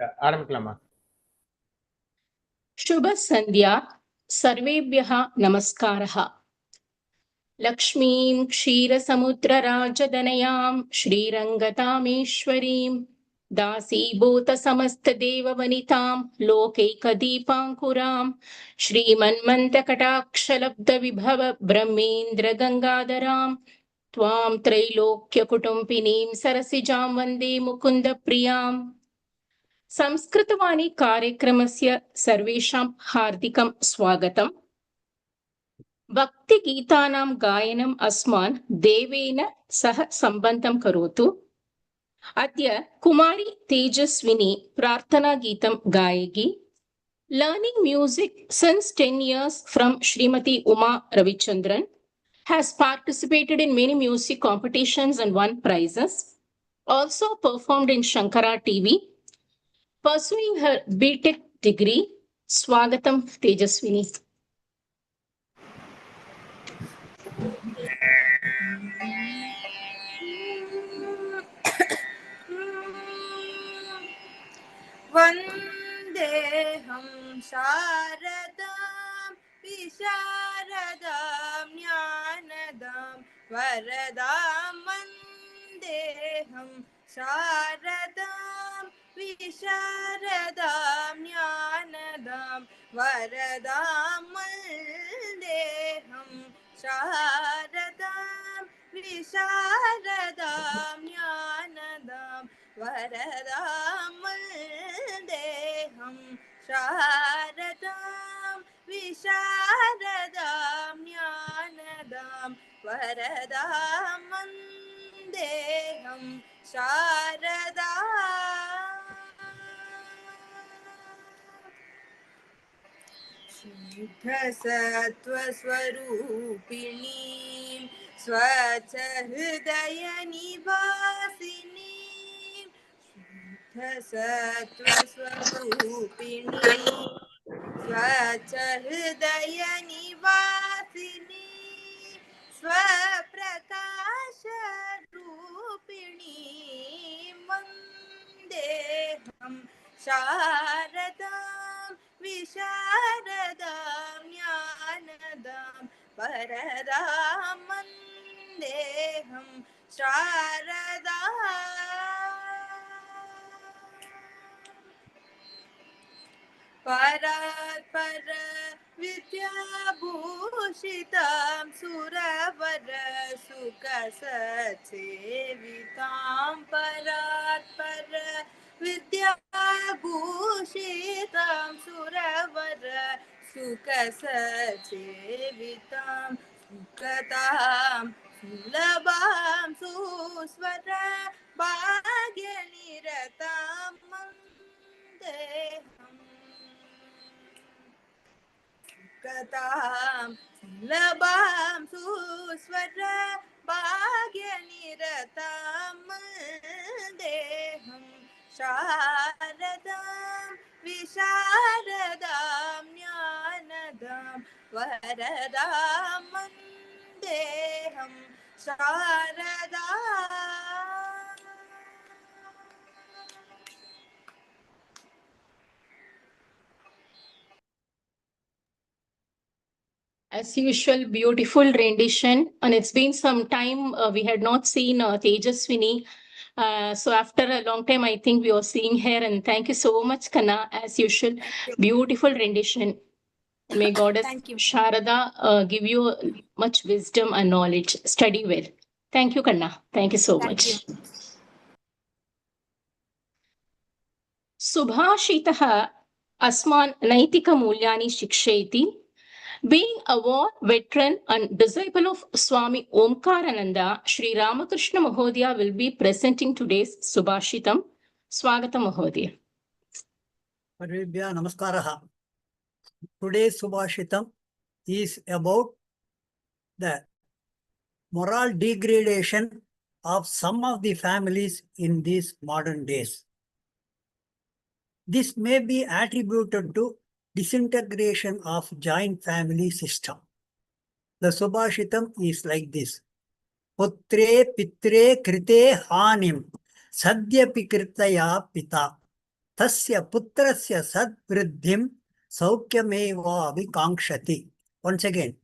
आरम्भिकलामा शुभ संध्या सर्वेभ्यः नमस्कारः। लक्ष्मीं क्षीरसमुद्रराजदनयां श्रीरङ्गतामेश्वरीं दासीभूतसमस्तदेववनितां लोकैकदीपाङ्कुरां श्रीमन्मन्तकटाक्षलब्धविभव ब्रह्मेन्द्रगङ्गाधरां त्वां त्रैलोक्यकुटुम्बिनीं सरसिजां वन्दे मुकुन्दप्रियाम्। संस्कृतवाणी कार्यक्रमस्य सर्वेषां हार्दिकं स्वागतम्। भक्तिगीतानां गायनम् अस्मान् देवेन सह सम्बन्धं करोतु। अद्य कुमारी तेजस्विनी प्रार्थनागीतं गायति। Learning music since 10 years from Srimati Uma Ravichandran, has participated in many music competitions and won prizes. Also performed in Shankara TV. Pursuing her BTech degree, Swagatam Thejaswini. वन्देऽहं शारदां विशारदां ज्ञानदां वरदां वन्देऽहं शारदां विशारदां ज्ञानदां वरदां वन्देऽहं शारदां विशारदां ज्ञानदां वरदां वन्देऽहं शारदां विशारदां ज्ञानदां वरदां वन्देऽहं शारदाम्। शुद्धसत्त्वस्वरूपिणीं स्वच्छहृदयनिवासिनीं शुद्धसत्त्वस्वरूपिणीं स्वच्छहृदयनिवासिनीं स्वप्रकाशरूपिणीं वन्देऽहं शारदां विशारदां ज्ञानदां वरदां वन्देऽहं शारदाम्। परात्पर विद्याभूषितां सुरवर सुखसत्सेवितां परात्पर विद्याभूषितां सुरवर सुखसत्सेवितां सुखतां सुलभां सुस्वर भाग्यनिरतां वन्देऽहं सुखतां सुलभां सुस्वर भाग्यनिरतां वन्देऽहं शारदां विशारदां ज्ञानदां वरदां वन्देऽहं शारदाम्। As usual, beautiful rendition, and it's been some time we had not seen Thejaswini. So after a long time, I think we are seeing her, and thank you so much, Kanna. As usual, beautiful rendition. May Goddess Sharada give you much wisdom and knowledge. Study well. Thank you, Kanna. Thank you so much. Subhashitah asman naitika mulyani shikshayati. Being a war veteran and disciple of Swami Omkarananda, Shri Ramakrishna Mahodaya will be presenting today's Subhashitam. Swagatam Mahodaya. Parvibhya Namaskaraha. Today's Subhashitam is about the moral degradation of some of the families in these modern days. This may be attributed to disintegration of joint family system. The Subhashitam is like this. Putre pitre krite hanim sadhyapi kritaya pita tasya putrasya sadvriddhim saukyameva vikangshati. Once again,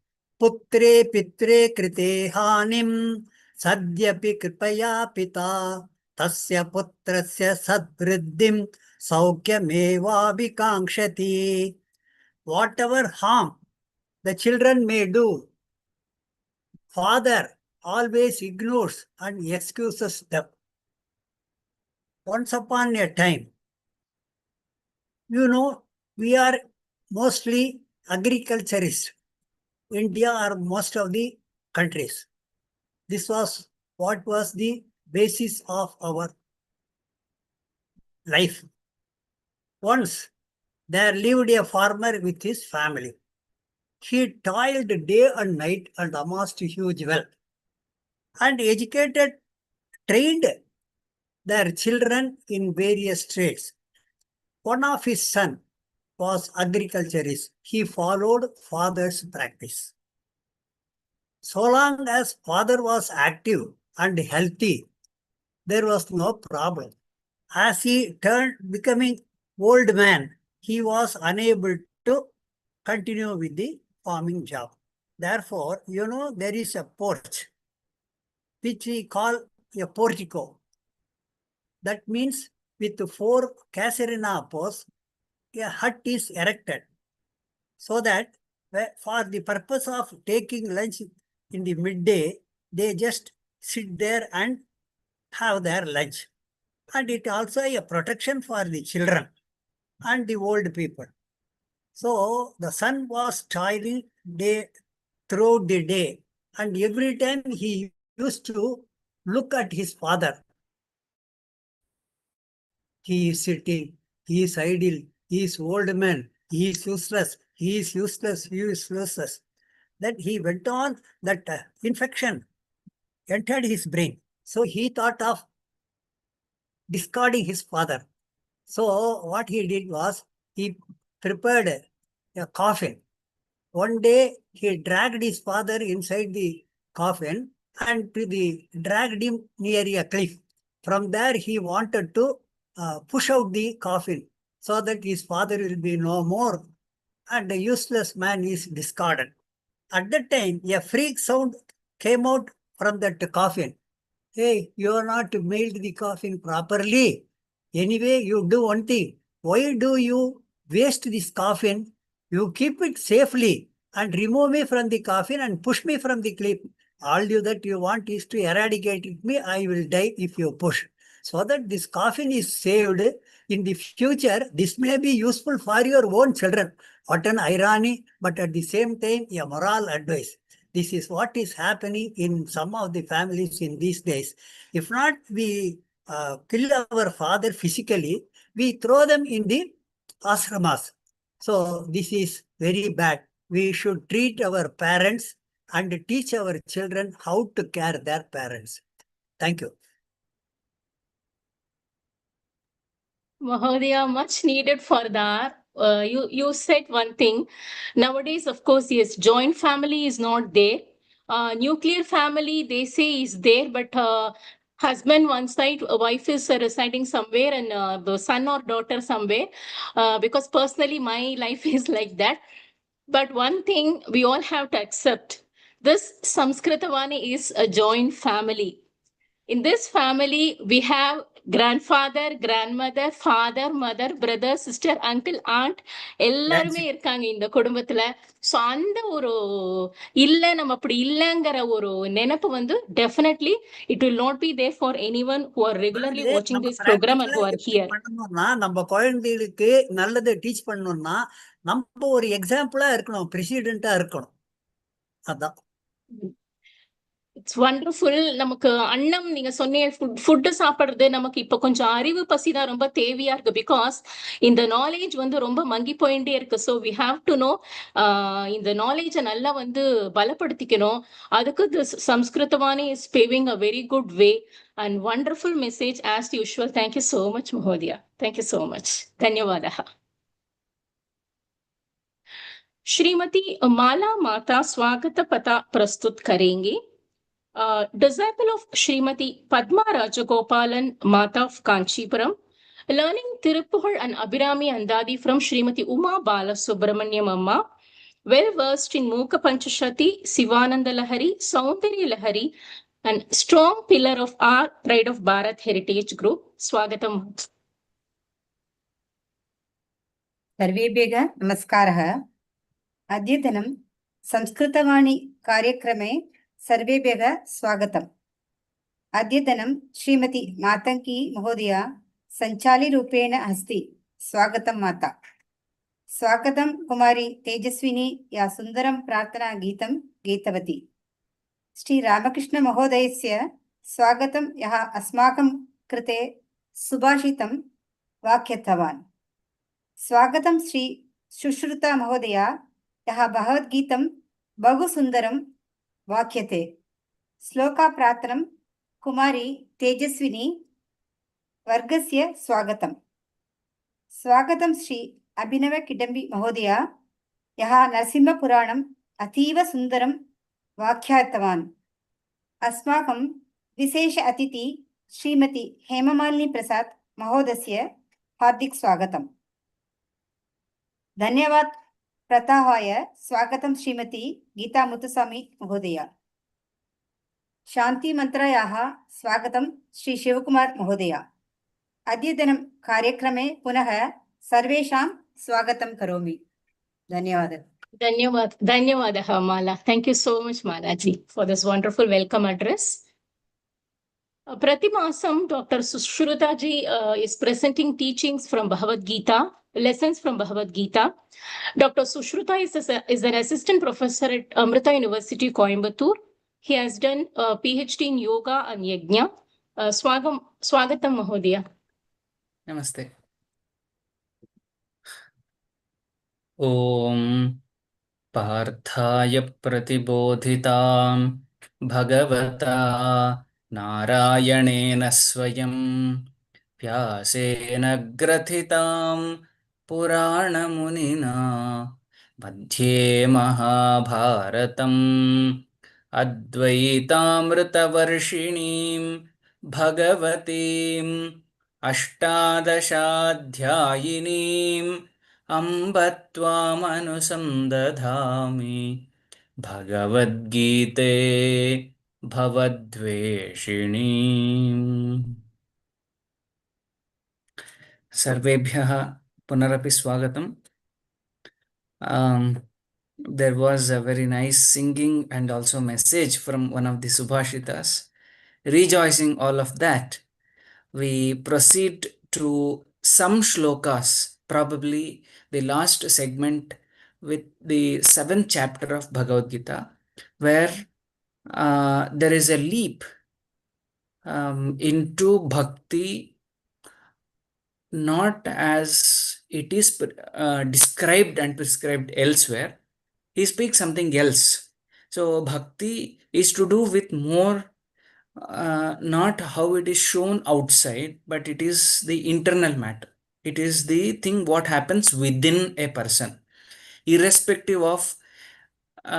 putre pitre krite hanim sadyapi kripaya pita tasya putrasya sadvriddhim saukyameva vikangshati. Whatever harm the children may do, father always ignores and excuses them. Once upon a time, we are mostly agriculturists, India or most of the countries. This was what was the basis of our life. Once there lived a farmer with his family. He toiled day and night and amassed huge wealth, and educated, trained their children in various trades. One of his sons was agriculturist. He followed father's practice. So long as father was active and healthy, there was no problem. As he turned becoming old man, he was unable to continue with the farming job. Therefore, there is a porch, which we call a portico. That means with 4 caserina posts, a hut is erected, so that for the purpose of taking lunch in the midday, they just sit there and have their lunch. And it also a protection for the children and the old people. So the son was toiling throughout the day, and every time he used to look at his father. He is sitting, he is idle, he is old man, he is useless, he is useless, he is useless. Then he went on, that infection entered his brain. So he thought of discarding his father. So what he did was, he prepared a coffin. One day he dragged his father inside the coffin and dragged him near a cliff. From there he wanted to push out the coffin so that his father will be no more and the useless man is discarded. At that time, a freak sound came out from that coffin. Hey, you are not mailed the coffin properly. Anyway, you do one thing. Why do you waste this coffin? You keep it safely and remove me from the coffin and push me from the cliff. All you that you want is to eradicate me. I will die if you push. So that this coffin is saved in the future. This may be useful for your own children. What an irony, but at the same time, a moral advice. This is what is happening in some of the families in these days. If not, we kill our father physically, we throw them in the ashramas. So this is very bad. We should treat our parents and teach our children how to care their parents. Thank you. Mahodaya, much needed for that. You said one thing. Nowadays, of course, yes, joint family is not there. Nuclear family, they say, is there, but husband one side, wife is residing somewhere, and the son or daughter somewhere. Because personally, my life is like that. But one thing we all have to accept: this Samskrita Vani is a joint family. In this family, we have grandfather, grandmother, father, mother, brother, sister, uncle, aunt, எல்லாருமே இருக்காங்க இந்த குடும்பத்துல. So அந்த ஒரு இல்ல நம்ம அப்படி இல்லங்கிற ஒரு நினைப்பு வந்து definitely it will not be there for anyone who are regularly watching this program and who are here. நம்ம குழந்தைகளுக்கு நல்லதை டீச் பண்ணணும்னா நம்ம ஒரு எக்ஸாம்பிளா இருக்கணும், பிரசிடென்ட்டா இருக்கணும். அதான். It's wonderful. நமக்கு அன்னம் நீங்க சொன்னீங்க, ஃபுட்டு சாப்பிடுறது நமக்கு இப்ப கொஞ்சம் அறிவு பசி தான் ரொம்ப தேவையா இருக்கு. பிகாஸ் இந்த நாலேஜ் வந்து ரொம்ப மங்கி போயிட்டே இருக்கு. So we have to know, இந்த நாலேஜை நல்லா வந்து பலப்படுத்திக்கணும். அதுக்கு Samskritavani is paving a very good way and wonderful message as usual. Thank you so much மஹோதயா. Thank you so much. धन्यवादः. श्रीमती माला माता स्वागत पता प्रस्तुत करेंगे. Disciple of Srimati Padma Rajagopalan, Mata of Kanchipuram, Learning Tiruppugal and Abhirami Andadi from Srimati Uma Balasubramaniam Amma, well versed in Mukha Panchashati, Sivananda Lahari, Saundarya Lahari, and strong pillar of our Pride of Bharat Heritage Group. Swagatam. सर्वेभ्यः नमस्कारः। अद्यतनं संस्कृतवाणी कार्यक्रमे सर्वेभ्यः स्वागतम्। अद्यतनं श्रीमती मातङ्गी महोदया सञ्चालिरूपेण अस्ति। स्वागतं माता। स्वागतं कुमारी तेजस्विनी या सुन्दरं प्रार्थना गीतं गीतवती। श्री रामकृष्ण महोदयस्य स्वागतं यः अस्माकं कृते सुभाषितं वाक्यतवान्। स्वागतं श्री सुश्रुता महोदया यः भगवद्गीतं बहु सुन्दरं वाक्यते। श्लोका प्रार्थनं कुमारी तेजस्विनी वर्गस्य स्वागतं। स्वागतं श्री अभिनव किडम्बी महोदया यः नरसिंहपुराणम् अतीव सुन्दरं वाक्यातवान्। अस्माकं विशेष अतिथि श्रीमती हेममालिनी प्रसाद महोदयस्य हार्दिक स्वागतम्। धन्यवाद प्रताहाय स्वागतं श्रीमती गीता मुथुस्वामी महोदया। शांति मंत्रायाः स्वागतं श्री शिवकुमार महोदया। अद्यतनं कार्यक्रमे पुनः सर्वेषां स्वागतं करोमि। धन्यवादः। Dhanyavadah, Mala. Thank you so much, Malaji, for this wonderful welcome address. Pratimasam, Dr. Sushrutha ji is presenting teachings from Bhagavad Gita, lessons from Bhagavad Gita. Dr. Sushrutha is an assistant professor at Amrita University, Coimbatore. He has done a PhD in Yoga and Yajna. Swagatam, Mahodaya. Namaste. Om Parthaya Pratibodhitam Bhagavata Narayanena Swayam Vyasena Grathitam Purana Munina Madhye Mahabharatam Advaitamritavarshinim Bhagavatim Ashtadashaadhyayinim Amba Tvamanusamdadhami Bhagavad-gite Bhavadveshini. Sarvebhyaha Punarapi Swagatam. There was a very nice singing and also message from one of the Subhashitas. Rejoicing all of that, we proceed to some shlokas, probably the last segment with the 7th chapter of Bhagavad Gita, where there is a leap into bhakti, not as it is described and prescribed elsewhere. He speaks something else. So bhakti is to do with more not how it is shown outside, but it is the internal matter. It is the thing what happens within a person, irrespective of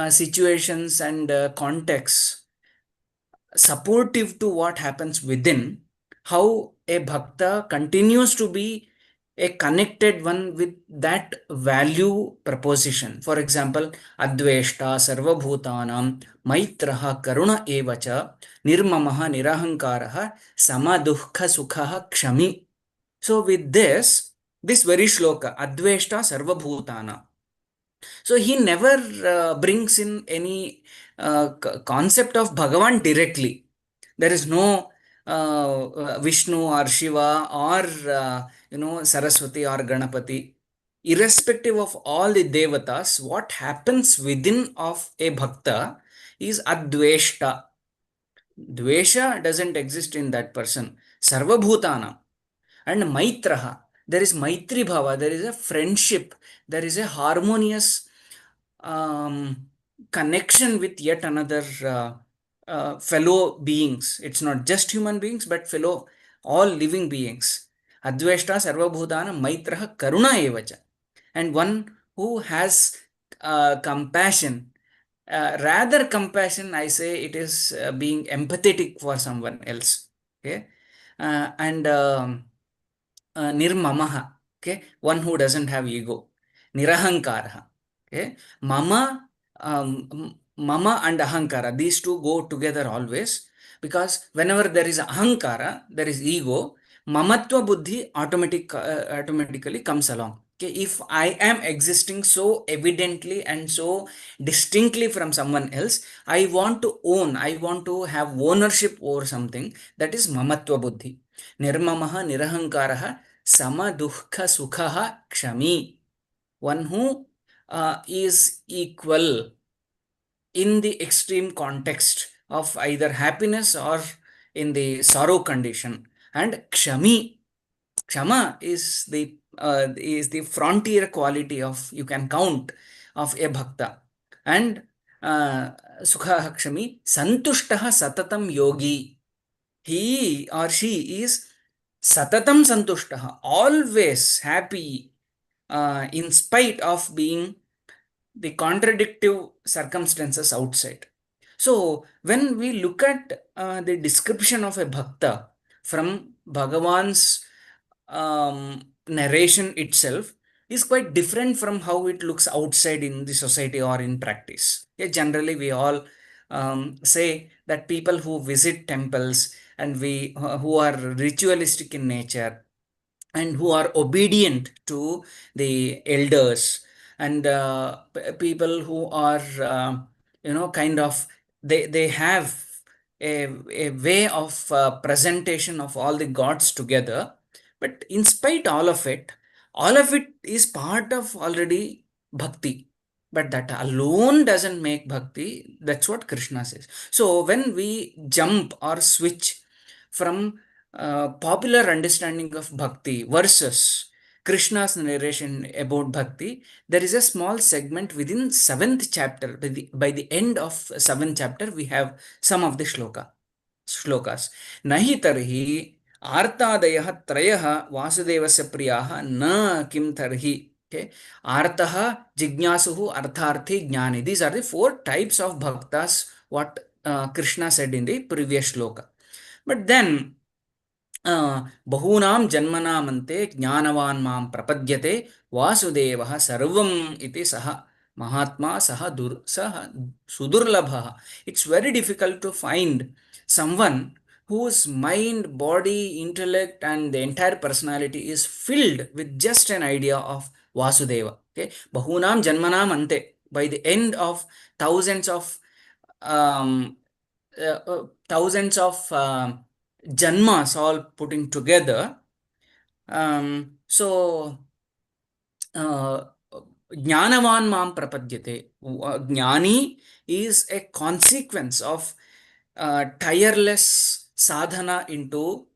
situations and contexts, supportive to what happens within, how a bhakta continues to be a connected one with that value proposition. For example, Adveshta Sarvabhutanam Maitraha Karuna Evacha Nirmamaha Nirahankaraha Samadukkha Sukhaha Kshami. So with this very shloka, Adveshta Sarvabhutana. So he never brings in any concept of Bhagavan directly. There is no Vishnu or Shiva or Saraswati or Ganapati. Irrespective of all the devatas, what happens within of a bhakta is adveshta. Dvesha doesn't exist in that person. Sarvabhutana. And maitraha. There is maitri bhava. There is a friendship. There is a harmonious connection with yet another fellow beings. It's not just human beings, but fellow all living beings. Adveshta sarvabhutana maitraha karuna evacha. And one who has compassion, rather compassion, I say it is being empathetic for someone else. Okay, and nirmamaha, okay, one who doesn't have ego. Nirahankara, okay. Mama and ahankara, these two go together always, because whenever there is ahankara, there is ego. Mamatva buddhi automatically comes along. Okay, if I am existing so evidently and so distinctly from someone else, I want to own, I want to have ownership over something. That is mamatva buddhi. Nirmamaha nirahankaraha samadukkha sukhaha kshami. One who is equal in the extreme context of either happiness or in the sorrow condition. And kshami, kshama is the frontier quality of, you can count, of a bhakta. And sukha kshami santushtaha satatam yogi. He or she is satatam santushtaha, always happy, in spite of being the contradictive circumstances outside. So, when we look at the description of a bhakta from Bhagavan's narration itself, is quite different from how it looks outside in the society or in practice. Yeah, generally, we all say that people who visit temples and who are ritualistic in nature and who are obedient to the elders, and people who are kind of, they have a way of presentation of all the gods together. But in spite all of it is part of already bhakti. But that alone doesn't make bhakti. That's what Krishna says. So when we jump or switch from popular understanding of bhakti versus Krishna's narration about bhakti, there is a small segment within 7th chapter. By the end of 7th chapter, we have some of the shlokas. Nahi tarhi artadayah trayah vasudevasya priyaha na kim tarhi. Okay. Artaha, Jignasuhu, Artharthi, Jnani. These are the 4 types of bhaktas, what Krishna said in the previous shloka. But then, बहूनां जन्मनामन्ते ज्ञानवान् मां प्रपद्यते वासुदेवः सर्वम् इति सः महात्मा सः सुदुर्लभः. It's very difficult to find someone whose mind, body, intellect and the entire personality is filled with just an idea of Vasudeva. Okay, bahunam janmanam ante, by the end of thousands of um, janmas all putting together. So Jnanavan mam prapadyate. Jnani is a consequence of tireless sadhana into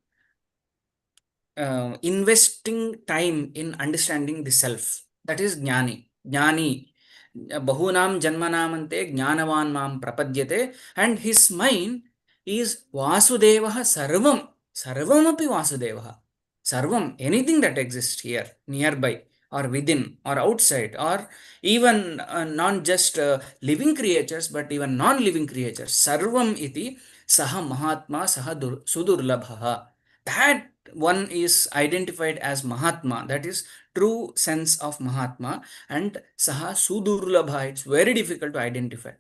investing time in understanding the self. That is Jnani. Jnani. Bahunam janmanamante jnanavan mam prapadyate, and his mind is Vasudevah sarvam. Sarvam api Vasudevah. Sarvam, anything that exists here, nearby, or within, or outside, or even not just living creatures, but even non-living creatures. Sarvam iti saha mahatma saha sudurlabha. That one is identified as Mahatma. That is true sense of Mahatma. And saha sudurlabha. It's very difficult to identify.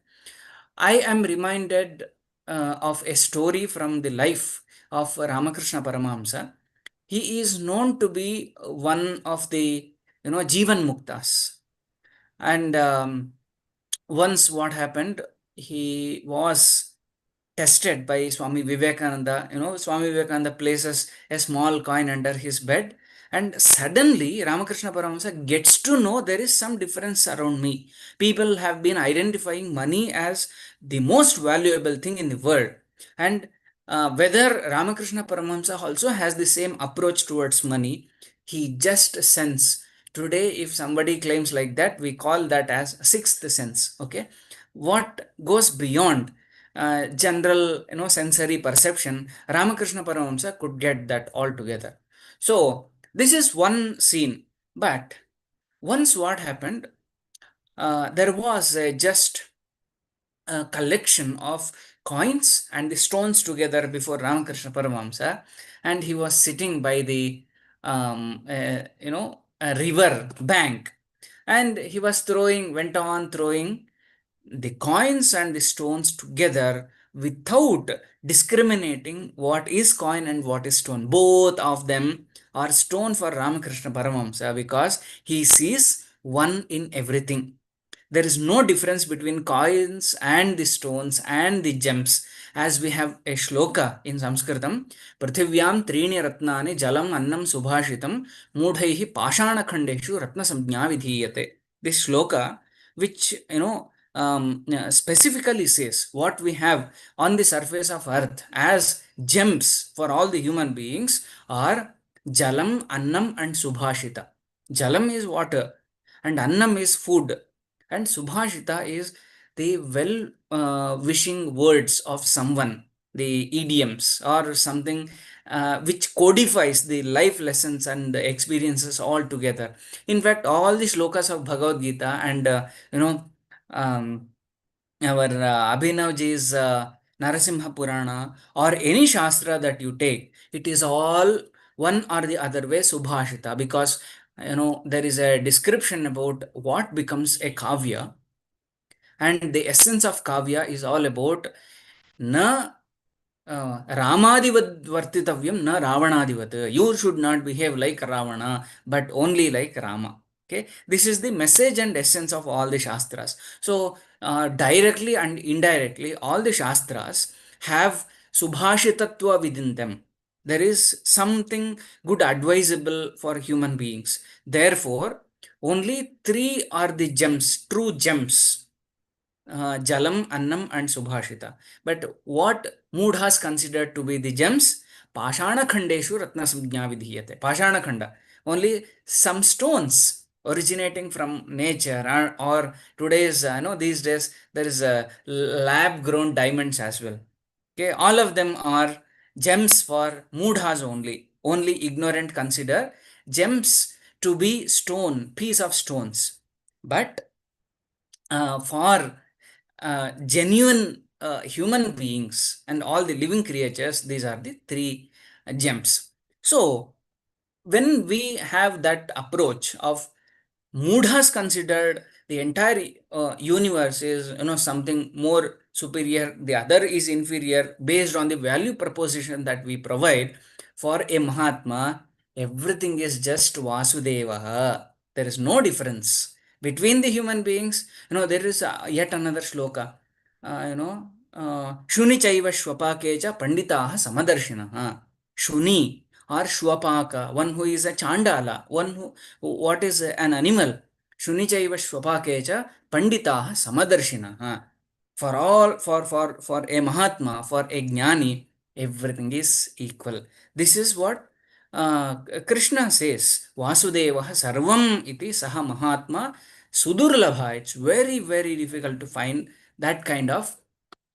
I am reminded of a story from the life of Ramakrishna Paramahamsa. He is known to be one of the Jivan Muktas. And once what happened, he was tested by Swami Vivekananda. Swami Vivekananda places a small coin under his bed, and suddenly Ramakrishna Paramahamsa gets to know there is some difference around me. People have been identifying money as the most valuable thing in the world. And whether Ramakrishna Paramahamsa also has the same approach towards money, he just sense. Today, if somebody claims like that, we call that as 6th sense. Okay, what goes beyond general sensory perception, Ramakrishna Paramahamsa could get that all together. So this is one scene. But once what happened, there was just a collection of coins and the stones together before Ramakrishna Paramahamsa, and he was sitting by the a river bank, and he was went on throwing the coins and the stones together without discriminating what is coin and what is stone. Both of them are stone for Ramakrishna Paramahamsa because he sees one in everything. There is no difference between coins and the stones and the gems. As we have a shloka in Samskritam, Prithivyam Trini Ratnani Jalam Annam Subhashitam Mudhaihi Pashana Khandeshu Ratna Samjna Vidhiyate. This shloka, which specifically says what we have on the surface of earth as gems for all the human beings are Jalam, Annam, and Subhashita. Jalam is water, and Annam is food, and Subhashita is the well wishing words of someone, the idioms or something which codifies the life lessons and the experiences all together. In fact, all the shlokas of Bhagavad Gita and um, our Abhinavji's Narasimha Purana or any Shastra that you take, it is all one or the other way Subhashita, because there is a description about what becomes a kavya, and the essence of kavya is all about na Ramadivad vartitavyam na Ravanadivat. You should not behave like Ravana, but only like Rama. Okay, this is the message and essence of all the Shastras. So, directly and indirectly, all the Shastras have Subhashitatva within them. There is something good advisable for human beings. Therefore, only three are the gems, true gems: Jalam, Annam, and Subhashita. But what Moodhas considered to be the gems? Pashana Khandeshu Ratna Samjna Vidhiyate. Pashana Khanda. Only some stones originating from nature, or today's, these days, there is a lab grown diamonds as well. Okay, all of them are gems for Moodhas only. Only ignorant consider gems to be stone, piece of stones. But for genuine human beings and all the living creatures, these are the three gems. So, when we have that approach of Moodhas considered the entire universe is something more superior, the other is inferior, based on the value proposition that we provide for a Mahatma, everything is just Vasudeva. There is no difference between the human beings. There is yet another shloka. Shuni chaiva shwapakecha panditaha samadarshinaha. Shuni or Shwapaka, one who is a Chandala, one who, what is an animal. Shunichaiva Shwapakecha Panditaha Samadarshina. For all, for a Mahatma, for a Jnani, everything is equal. This is what Krishna says. Vasudeva Sarvam iti Saha Mahatma Sudurlabha. It's very, very difficult to find that kind of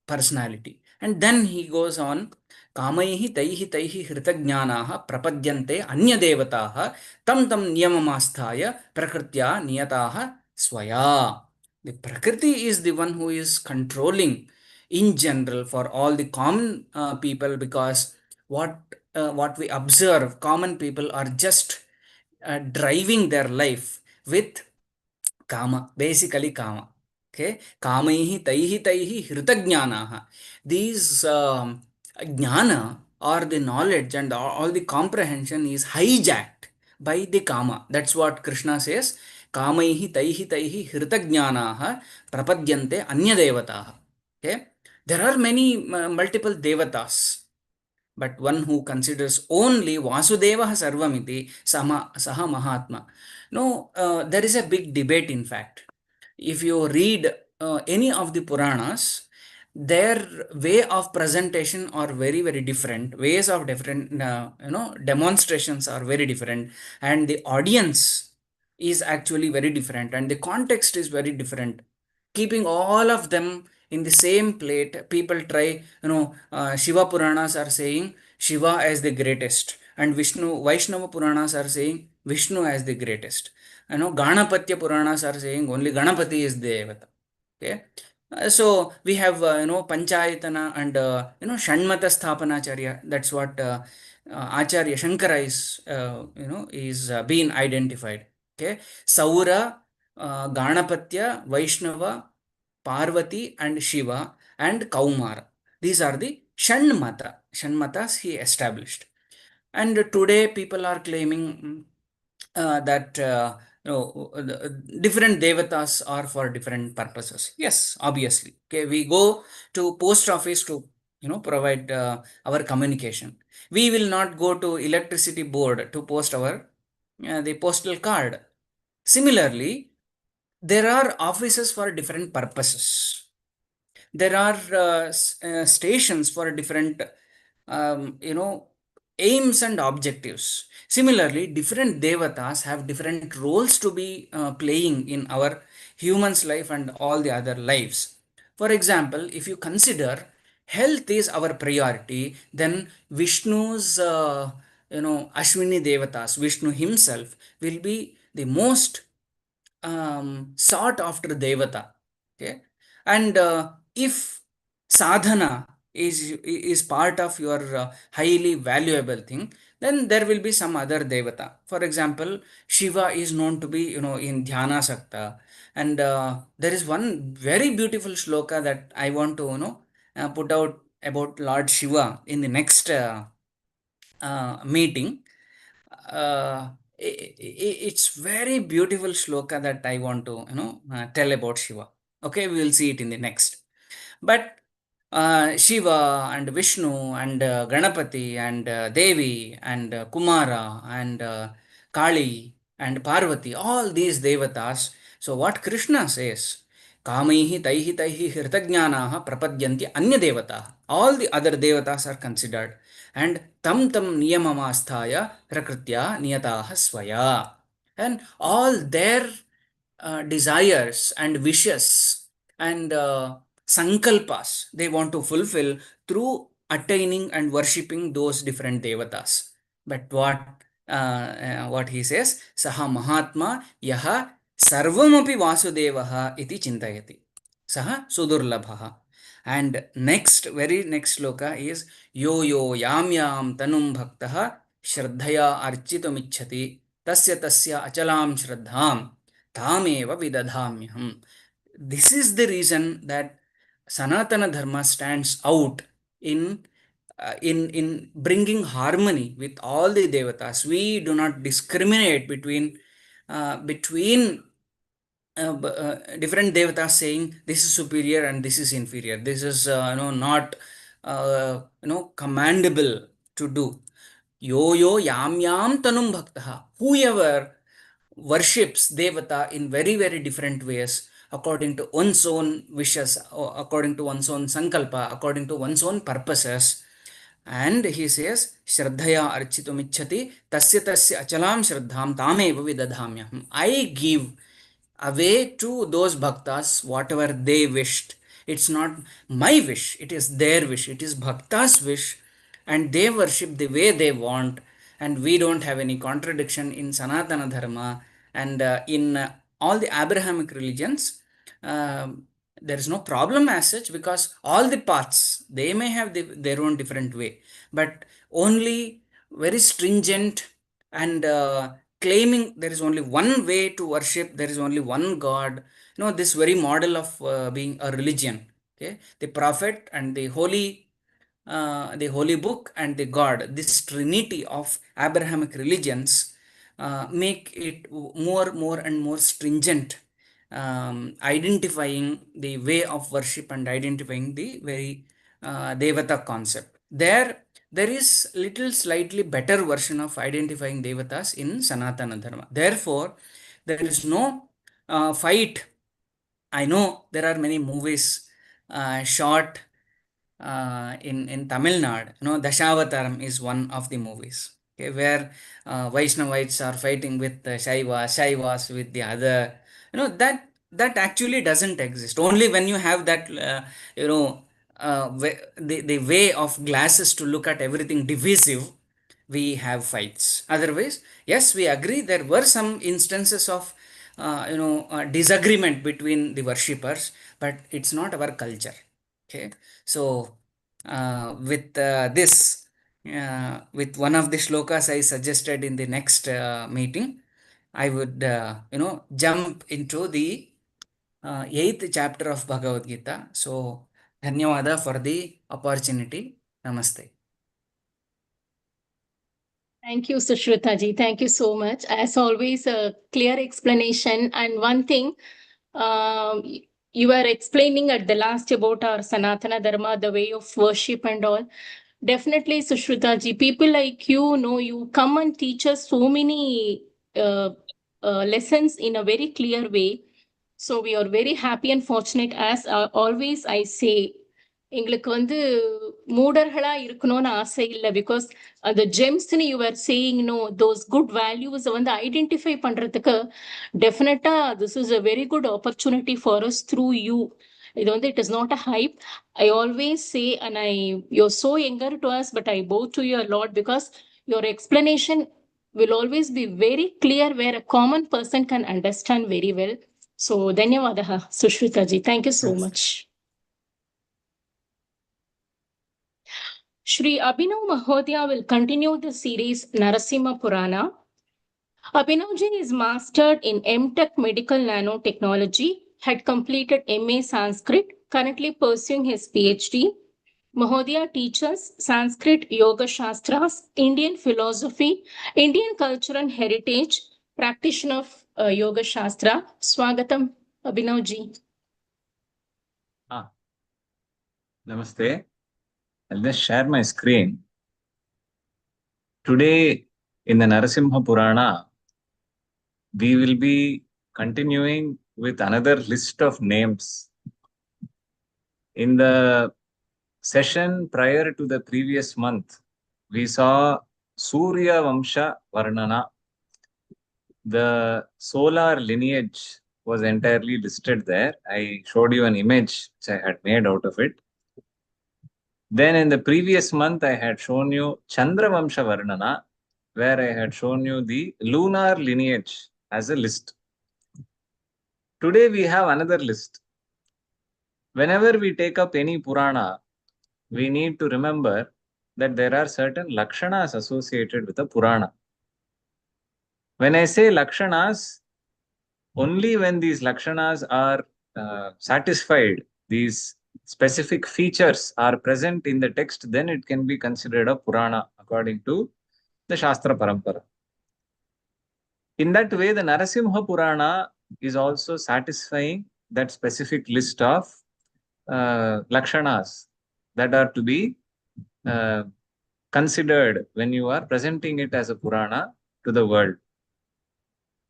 personality. And then he goes on, Kamaihi taihi taihi hritagnyanaha prapadyante anyadevataha tam tam niyamamasthaya prakritya niyataha swaya. The Prakriti is the one who is controlling in general for all the common people, because what we observe, common people are just driving their life with Kama, basically Kama. Okay, Kamaihi Taihi Taihi Hritagnyanaha. These jnana or the knowledge and all the comprehension is hijacked by the Kama. That's what Krishna says. Kamaihi Taihi Taihi Hritagnyanaha Prapadyante Anyadevataha. Okay, there are many multiple devatas, but one who considers only Vasudeva Sarvamiti Saha Mahatma. No, there is a big debate, in fact. If you read any of the Puranas, their way of presentation are very, very different. Ways of different, demonstrations are very different, and the audience is actually very different, and the context is very different. Keeping all of them in the same plate, people try, Shiva Puranas are saying Shiva as the greatest, and Vaishnava Puranas are saying Vishnu as the greatest. Ganapatya Puranas are saying only Ganapati is the Devata. Okay, So we have Panchayatana and Shanmata Sthapanacharya. That's what Acharya Shankara is being identified. Okay, Saura, Ganapatya, Vaishnava, Parvati, and Shiva, and Kaumara. These are the Shanmata. Shanmatas he established. And today people are claiming that different devatas are for different purposes. Yes, obviously. Okay, we go to post office to provide our communication. We will not go to electricity board to post our the postal card. Similarly, there are offices for different purposes. There are stations for different aims and objectives. Similarly, different devatas have different roles to be playing in our human's life and all the other lives. For example, if you consider health is our priority, then Vishnu's Ashwini devatas, Vishnu himself will be the most sought after devata. Okay, and if sadhana is part of your highly valuable thing, then there will be some other devata. For example, Shiva is known to be in dhyana sakta, and there is one very beautiful shloka that I want to put out about Lord Shiva in the next meeting. uh, it's very beautiful shloka that I want to tell about Shiva. Okay, we will see it in the next. But Shiva and Vishnu and Ganapati and Devi and Kumara and Kali and Parvati, all these devatas. So what Krishna says, Kamaihi taihi taihi hritajnanaha prapadyanti anya devata. All the other devatas are considered. And tam tam niyamamasthaya prakritya niyataha swaya. And all their desires and wishes and sankalpas they want to fulfill through attaining and worshipping those different devatas. But what he says, saha mahatma yaha sarvamapi vasudevaha iti chintayati, saha sudurlabhaha. And very next shloka is yo yo yam yam tanum bhaktaha shraddhaya architumicchati tasya tasya achalam shraddham tameva vidadhamyaham. This is the reason that Sanatana Dharma stands out in bringing harmony with all the devatas. We do not discriminate between different devatas, saying this is superior and this is inferior. This is not commendable to do. Yo yo yam yam tanum bhaktaha. Whoever worships devata in very very different ways, according to one's own wishes, or according to one's own sankalpa, according to one's own purposes. And he says, Shraddhaya architumicchati tasya tasya achalam shraddham tameva vidadhamyaham. I give away to those bhaktas whatever they wished. It's not my wish, it is their wish, it is bhaktas' wish, and they worship the way they want. And we don't have any contradiction in Sanatana Dharma and in all the Abrahamic religions. There is no problem as such, because all the paths they may have their own different way, but only very stringent and claiming there is only one way to worship, there is only one God. This very model of being a religion. Okay, the prophet and the holy book and the God, this trinity of Abrahamic religions make it more and more stringent, identifying the way of worship and identifying the very devata concept. There is little slightly better version of identifying devatas in Sanatana Dharma. Therefore, there is no fight. I know there are many movies shot in Tamil Nadu. Dashavataram is one of the movies. Okay, where Vaishnavites are fighting with Shaivas with the other. That actually doesn't exist. Only when you have that, the way of glasses to look at everything divisive, we have fights. Otherwise, yes, we agree there were some instances of disagreement between the worshippers, but it's not our culture. Okay, so with one of the shlokas I suggested in the next meeting, I would jump into the 8th chapter of Bhagavad Gita. So dhanyawada for the opportunity. Namaste. Thank you, Sushrutha ji. Thank you so much. As always, a clear explanation. And one thing, you were explaining at the last about our Sanatana Dharma, the way of worship and all. Definitely, Sushrutha ji, people like you come and teach us so many lessons in a very clear way. So we are very happy and fortunate. As always I say, எங்களுக்கு வந்து மூடர்களா இருக்கணும்னு ஆசை இல்லை. Because அந்த ஜெம்ஸ்ன்னு you are saying those good values வந்து identify பண்றதுக்கு definitely this is a very good opportunity for us through you. இது வந்து it is not a hype. I always say and you are so எங்கர் to us, but I bow to you a lot because your explanation will always be very clear where a common person can understand very well. So dhanyawadaha Sushrutha ji, thank you so much. Shri Abhinav Mahodaya will continue the series Narasimha Purana. Abhinav ji is mastered in M.Tech Medical Nanotechnology, had completed MA Sanskrit, currently pursuing his PhD. Mahodaya teaches Sanskrit Yoga Shastras, Indian philosophy, Indian culture and heritage, practitioner of Yoga Shastra. Swagatam, Abhinav ji. Namaste. I'll just share my screen. Today in the Narasimha Purana, we will be continuing with another list of names. In the session prior to the previous month, we saw Surya Vamsha Varnana. The solar lineage was entirely listed there. I showed you an image which I had made out of it. Then in the previous month, I had shown you Chandra Vamsha Varnana, where I had shown you the lunar lineage as a list. Today we have another list. Whenever we take up any Purana, we need to remember that there are certain Lakshanas associated with a Purana. When I say Lakshanas, only when these Lakshanas are satisfied, these specific features are present in the text, then it can be considered a Purana according to the Shastra Parampara. In that way, the Narasimha Purana is also satisfying that specific list of Lakshanas that are to be considered when you are presenting it as a Purana to the world.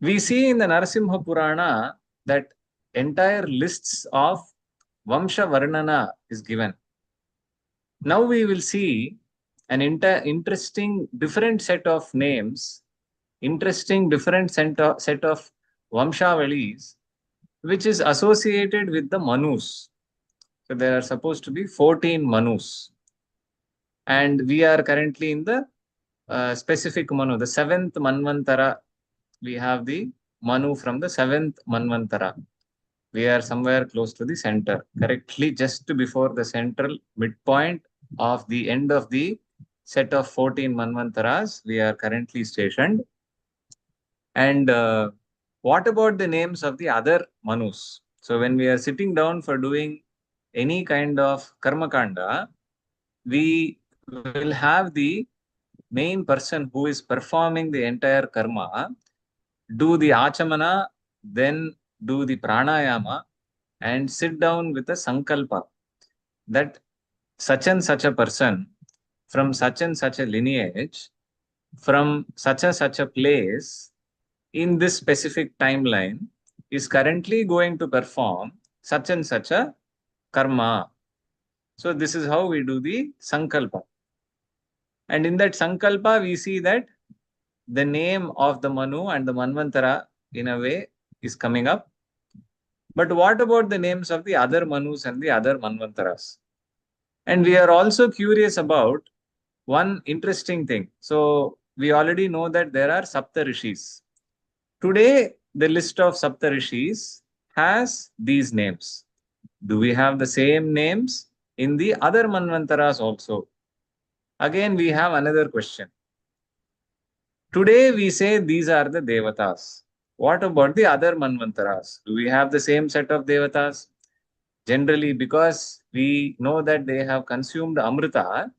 We see in the Narasimha Purana that entire lists of Vamsha Varnana is given. Now we will see an interesting different set of names, interesting different set of Vamshavalis, which is associated with the Manus. So there are supposed to be 14 Manus. And we are currently in the specific Manu, the 7th Manvantara. We have the Manu from the 7th Manvantara. We are somewhere close to the center, correctly just before the central midpoint of the end of the set of 14 Manvantaras. We are currently stationed. And what about the names of the other Manus? So when we are sitting down for doing any kind of Karma Kanda, we will have the main person who is performing the entire karma do the achamana, then do the pranayama, and sit down with a sankalpa that such and such a person from such and such a lineage, from such a place, in this specific timeline, is currently going to perform such and such a karma. So this is how we do the sankalpa. And in that sankalpa, we see that the name of the Manu and the Manvantara, in a way, is coming up. But what about the names of the other Manus and the other Manvantaras? And we are also curious about one interesting thing. So we already know that there are Sapta Rishis. Today, the list of Saptarishis has these names. Do we have the same names in the other Manvantaras also? Again, we have another question. Today we say these are the Devatas. What about the other Manvantaras? Do we have the same set of Devatas? Generally, because we know that they have consumed Amrita,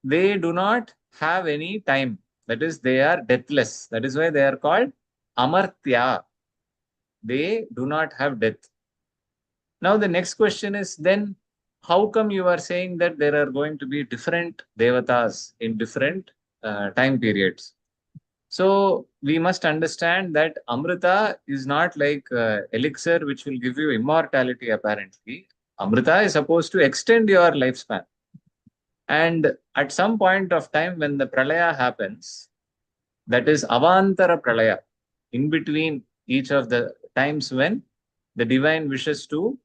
they do not have any time. That is, they are deathless. That is why they are called Amartya. They do not have death. Now, the next question is then, how come you are saying that there are going to be different Devatas in different time periods? So, we must understand that Amrita is not like elixir which will give you immortality apparently. Amrita is supposed to extend your lifespan. And at some point of time when the pralaya happens, that is Avantara pralaya, in between each of the times when the divine wishes to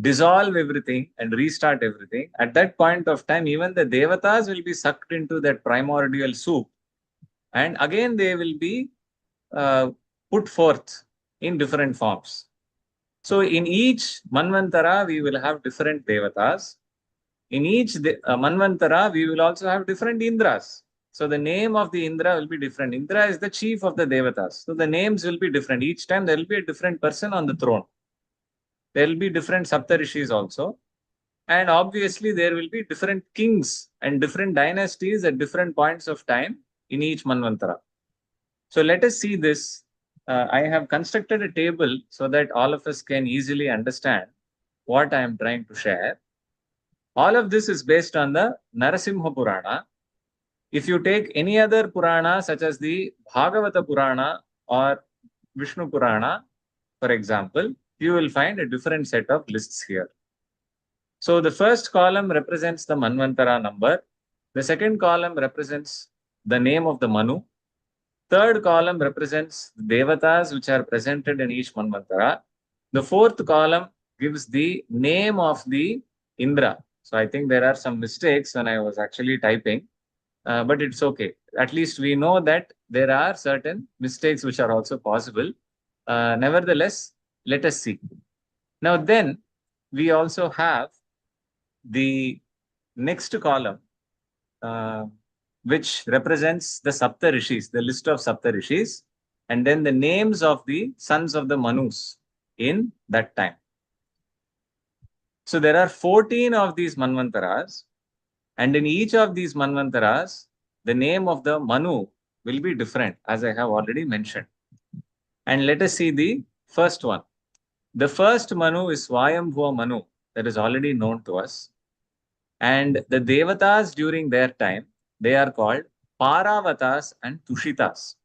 dissolve everything and restart everything, at that point of time, even the devatas will be sucked into that primordial soup. And again, they will be put forth in different forms. So in each Manvantara, we will have different devatas. In each Manvantara, we will also have different Indras. So the name of the Indra will be different. Indra is the chief of the Devatas. So the names will be different. Each time there will be a different person on the throne. There will be different Saptarishis also. And obviously there will be different kings and different dynasties at different points of time in each Manvantara. So let us see this. I have constructed a table so that all of us can easily understand what I am trying to share. All of this is based on the Narasimha Purana. If you take any other Purana such as the Bhagavata Purana or Vishnu Purana, for example, you will find a different set of lists here. So the first column represents the Manvantara number. The second column represents the name of the Manu. Third column represents the Devatas which are presented in each Manvantara. The fourth column gives the name of the Indra. So I think there are some mistakes when I was actually typing, but it's okay. At least we know that there are certain mistakes which are also possible. Nevertheless, let us see. Now then, we also have the next column, which represents the Saptarishis, the list of Saptarishis, and then the names of the sons of the Manus in that time. So there are 14 of these Manvantaras, and in each of these Manvantaras, the name of the Manu will be different, as I have already mentioned. And let us see the first one. The first Manu is Swayambhuva Manu, that is already known to us. And the Devatas during their time, they are called Paravatas and Tushitas.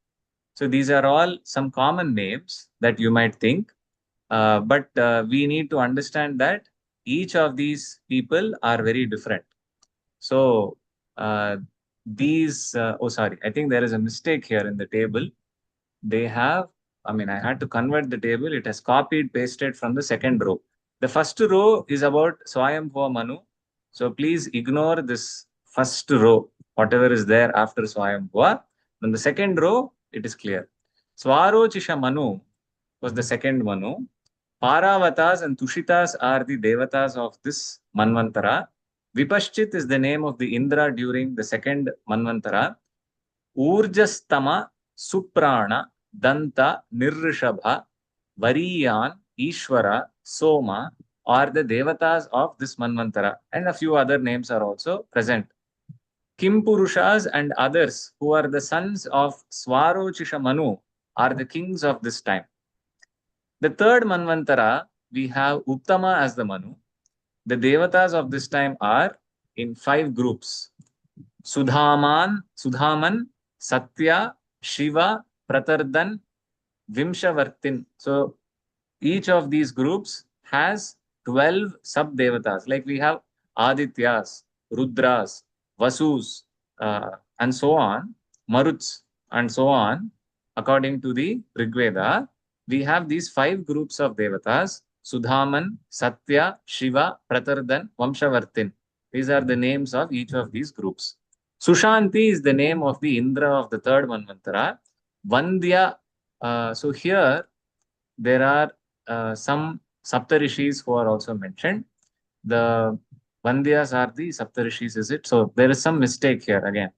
So these are all some common names that you might think, but we need to understand that each of these people are very different. So I think there is a mistake here in the table. They have, I had to convert the table. It has copied, pasted from the second row. The first row is about Swayambhuva Manu. So please ignore this first row, whatever is there after Swayambhuva. From the second row, it is clear. Swarochisha Manu was the second Manu. Paravatas and Tushitas are the Devatas of this Manvantara. Vipaschit is the name of the Indra during the second Manvantara. Urjastama, Suprana, Danta, Nirrishabha, Variyan, Ishwara, Soma are the Devatas of this Manvantara, and a few other names are also present. Kimpurushas and others who are the sons of Swarochisha Manu are the kings of this time. The third Manvantara, we have Uttama as the Manu. The Devatas of this time are in 5 groups. Sudhaman, Satya, Shiva, Pratardan, Vimshavartin. So each of these groups has 12 sub-devatas. Like we have Adityas, Rudras, Vasus, and so on, Maruts, and so on. According to the Rigveda, we have these 5 groups of devatas: Sudhaman, Satya, Shiva, Pratardan, Vamshavartin. These are the names of each of these groups. Sushanthi is the name of the Indra of the third Manvantara. Vandya, so here there are some Saptarishis who are also mentioned. The Vandyas are the Saptarishis, is it? So there is some mistake here again.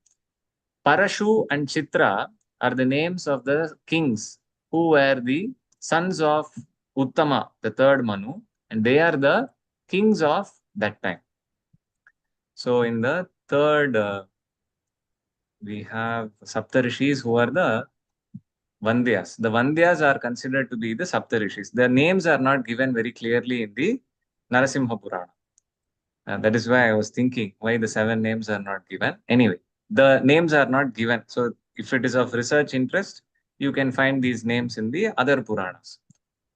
Parashu and Chitra are the names of the kings who were the sons of Uttama, the third Manu, and they are the kings of that time. So in the third, we have Saptarishis who are the Vandyas. The Vandyas are considered to be the Saptarishis. Their names are not given very clearly in the Narasimha Purana. That is why I was thinking why the 7 names are not given. Anyway, the names are not given. So if it is of research interest, you can find these names in the other Puranas.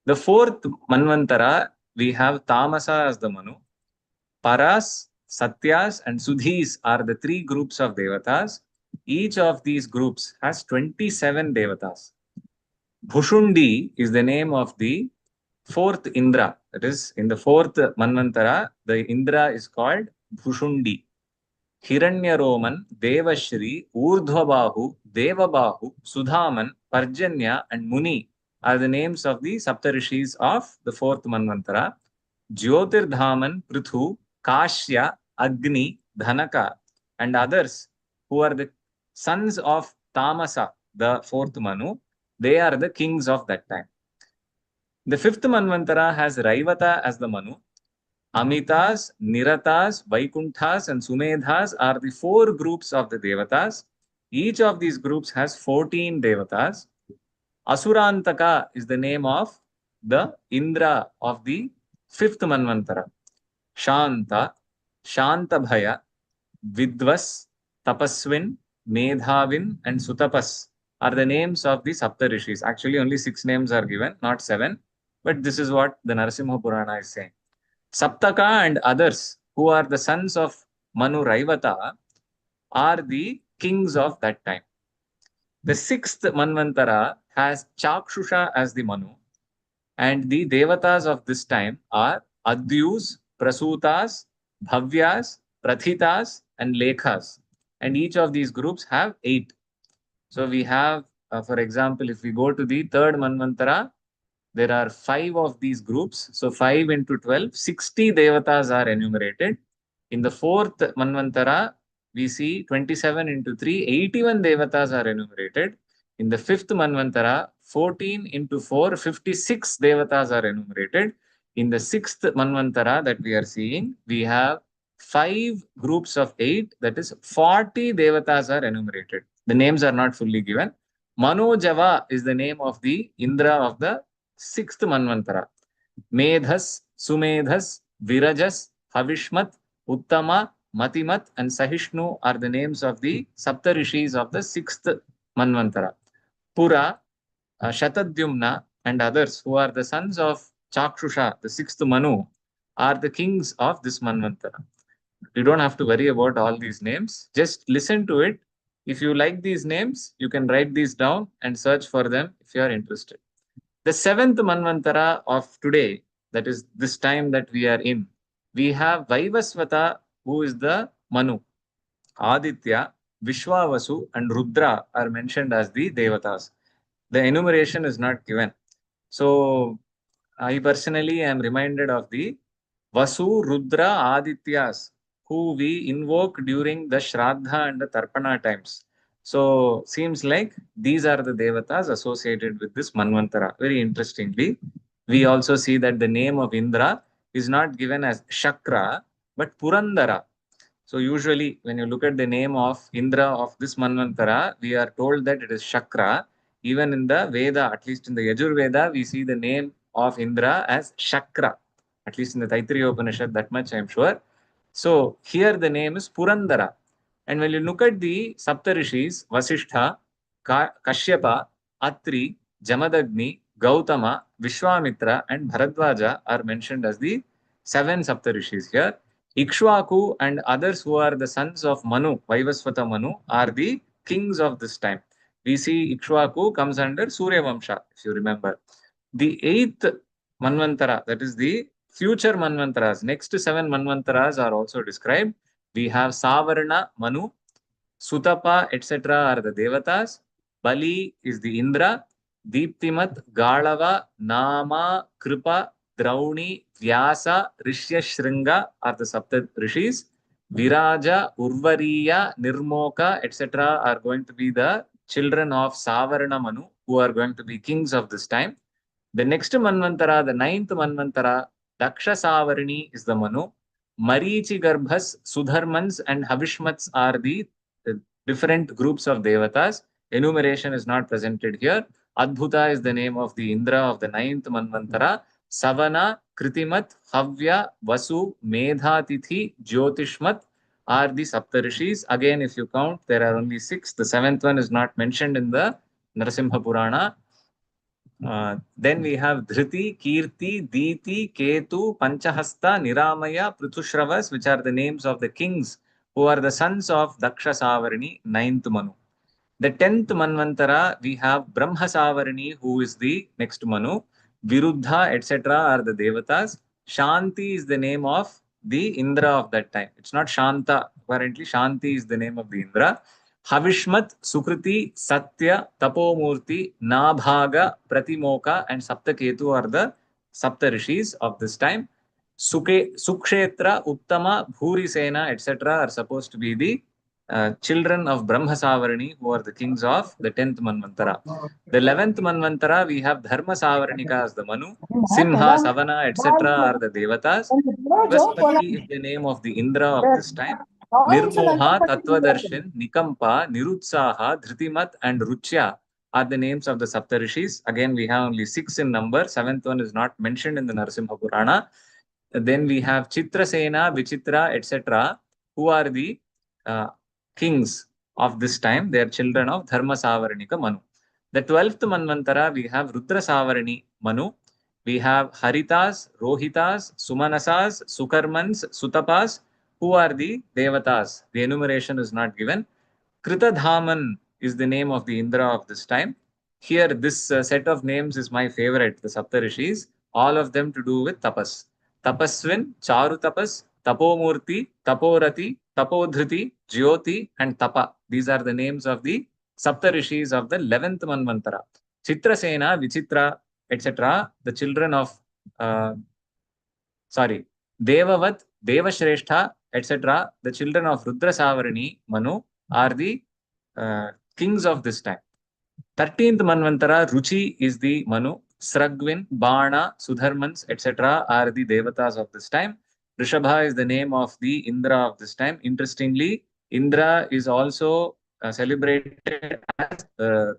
The fourth Manvantara, we have Tamasa as the Manu. Paras, Satyas and Sudhis are the 3 groups of Devatas. Each of these groups has 27 Devatas. Bhushundi is the name of the 4th Indra. That is, in the 4th Manvantara, the Indra is called Bhushundi. Hiranyaroman, Devashri, Urdhvabahu, Devabahu, Sudhaman, Parjanya and Muni are the names of the Saptarishis of the 4th Manvantara. Jyotirdhaman, Prithu, Kashya, Agni, Dhanaka and others who are the sons of Tamasa, the 4th Manu, they are the kings of that time. The 5th Manvantara has Raivata as the Manu. Amitas, Niratas, Vaikunthas and Sumedhas are the 4 groups of the Devatas. Each of these groups has 14 Devatas. Asurantaka is the name of the Indra of the 5th Manvantara. Shanta, Shantabhaya, Vidvas, Tapaswin, Medhavin and Sutapas are the names of the Saptarishis. Actually, only 6 names are given, not 7. But this is what the Narasimha Purana is saying. Saptaka and others who are the sons of Manu Raivata are the kings of that time. The 6th Manvantara has Chakshusha as the Manu, and the Devatas of this time are Adyus, Prasutas, Bhavyas, Prathitas and Lekhas. And each of these groups have 8. So we have, for example, if we go to the 3rd Manvantara, there are 5 of these groups. So 5 into 12, 60 Devatas are enumerated. In the 4th Manvantara, we see 27 into 3, 81 Devatas are enumerated. In the 5th Manvantara, 14 into 4, 56 Devatas are enumerated. In the 6th Manvantara that we are seeing, we have 5 groups of 8, that is 40 Devatas are enumerated. The names are not fully given. Manojava is the name of the Indra of the 6th Manvantara. Medhas, Sumedhas, Virajas, Havishmat, Uttama, Matimat and Sahishnu are the names of the Saptarishis of the 6th Manvantara. Pura, Shatadyumna and others who are the sons of Chakshusha, the 6th Manu, are the kings of this Manvantara. You don't have to worry about all these names. Just listen to it. If you like these names, you can write these down and search for them if you are interested. The 7th Manvantara of today, that is this time that we are in, we have Vaivasvata, who is the Manu. Aditya, Vishwavasu and Rudra are mentioned as the Devatas. The enumeration is not given. So I personally am reminded of the Vasu, Rudra, Adityas, who we invoke during the Shraddha and the Tarpana times. So seems like these are the Devatas associated with this Manvantara. Very interestingly, we also see that the name of Indra is not given as Shakra, but Purandara. So usually when you look at the name of Indra of this Manvantara, we are told that it is Shakra. Even in the Veda, at least in the Yajurveda, we see the name of Indra as Shakra. At least in the Taittiriya Upanishad, that much I am sure. So here the name is Purandara. And when you look at the Saptarishis, Vasishtha, Kashyapa, Atri, Jamadagni, Gautama, Vishwamitra and Bharadwaja are mentioned as the 7 Saptarishis here. Ikshwaku and others who are the sons of Manu, Vaivasvata Manu, are the kings of this time. We see Ikshwaku comes under Surya Vamsha, if you remember. The 8th Manvantara, that is the future Manvantaras, next 7 Manvantaras are also described. We have Savarna, Manu, Sutapa, etc. are the Devatas. Bali is the Indra. Deeptimat, Galava, Nama, Kripa, Drauni, Vyasa, Rishya Shringa are the Sapta Rishis. Viraja, Urvariya, Nirmoka, etc. are going to be the children of Savarna Manu, who are going to be kings of this time. The next Manvantara, the 9th Manvantara, Daksha Savarni is the Manu. Marichi Garbhas, Sudharmans and Havishmats are the different groups of Devatas. Enumeration is not presented here. Adbhuta is the name of the Indra of the 9th Manvantara. Savana, Kritimat, Havya, Vasu, Medhatithi, Jyotishmat are the Saptarishis. Again, if you count, there are only 6. The 7th one is not mentioned in the Narasimha Purana. Then we have Dhriti, Kirti, Diti, Ketu, Panchahasta, Niramaya, Prithusravas, which are the names of the kings who are the sons of Daksha Savarni, 9th Manu. The 10th Manvantara, we have Brahma Savarni, who is the next Manu. Viruddha, etc. are the Devatas. Shanthi is the name of the Indra of that time. It's not Shanta. Apparently, Shanthi is the name of the Indra. Havishmat, Sukriti, Satya, Tapomurti, Nabhaga, Pratimoka, and Saptaketu are the Saptarishis of this time. Sukshetra, Uttama, Bhurisena, etc. are supposed to be the children of Brahma Savarni, who are the kings of the 10th Manvantara. The 11th Manvantara, we have Dharma Savarnika as the Manu. Simha, Savana, etc. are the Devatas. Vaspati is the name of the Indra of this time. Nirmoha, Tattvadarshan, Nikampa, Nirutsaha, Dhritimat, and Ruchya are the names of the Saptarishis. Again, we have only 6 in number. 7th one is not mentioned in the Narasimha Purana. Then we have Chitrasena, Vichitra, etc., who are the kings of this time. They are children of Dharma Savarnika Manu. The 12th Manvantara, we have Rudra Savarni Manu. We have Haritas, Rohitas, Sumanasas, Sukarmans, Sutapas, who are the Devatas. The enumeration is not given. Kritadhaman is the name of the Indra of this time. Here, this set of names is my favorite, the Saptarishis, all of them to do with tapas. Tapaswin, Charu Tapas, Tapomurti, Taporati, Tapodhriti, Jyoti, and Tapa. These are the names of the Saptarishis of the 11th Manvantara. Chitrasena, Vichitra, etc., the children of, Devavat, Devashrestha, etc., the children of Rudra Savarni, Manu, are the kings of this time. 13th Manvantara, Ruchi is the Manu. Sragvin, Bana, Sudharmans, etc. are the Devatas of this time. Rishabha is the name of the Indra of this time. Interestingly, Indra is also celebrated as the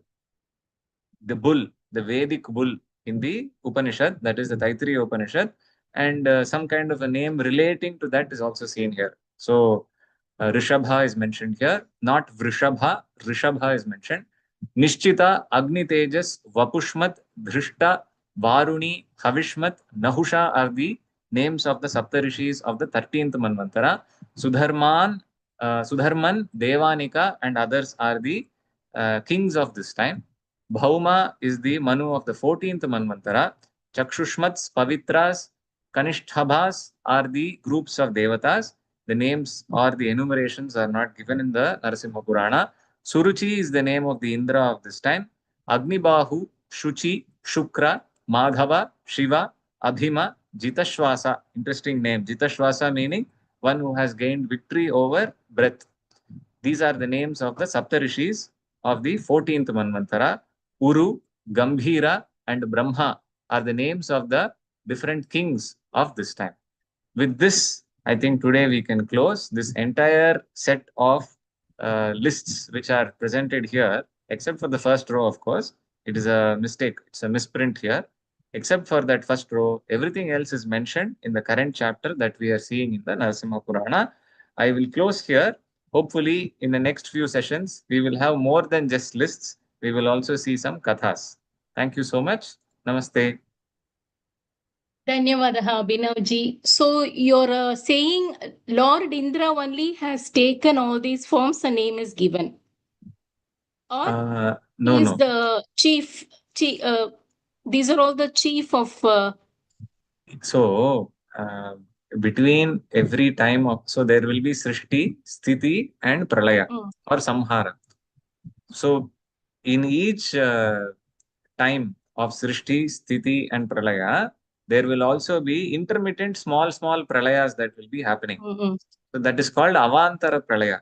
bull, the Vedic bull in the Upanishad, that is the Taittiriya Upanishad, and some kind of a name relating to that is also seen here. So, Rishabha is mentioned here, not Vrishabha. Rishabha is mentioned. Nishchita, Agni Tejas, Vapushmat, Dhrishta, Varuni, Havishmat, Nahusha are the names of the Saptarishis of the 13th Manvantara. Sudharman, Devanika, and others are the kings of this time. Bhauma is the Manu of the 14th Manvantara. Chakshushmats, Pavitras, Kanishtabhas are the groups of Devatas. The names or the enumerations are not given in the Narasimha Purana. Suruchi is the name of the Indra of this time. Agnibahu, Shuchi, Shukra, Madhava, Shiva, Abhima, Jitashwasa. Interesting name. Jitashwasa meaning one who has gained victory over breath. These are the names of the Saptarishis of the 14th Manvantara. Uru, Gambhira, and Brahma are the names of the different kings of this time. With this, I think today we can close this entire set of lists which are presented here, except for the first row, of course. It is a mistake. It's a misprint here. Except for that first row, everything else is mentioned in the current chapter that we are seeing in the Narasimha Purana. I will close here. Hopefully, in the next few sessions, we will have more than just lists. We will also see some kathas. Thank you so much. Namaste. Dhanyavadaha, Abhinavji. So you're saying Lord Indra only has taken all these forms, a name is given. Or No, he is no. the chief, these are all the chief of... So, between every time of, so there will be Srishti, Sthiti, and Pralaya or Samhara. So, in each time of Srishti, Sthiti, and Pralaya, there will also be intermittent small pralayas that will be happening. So that is called Avantara Pralaya.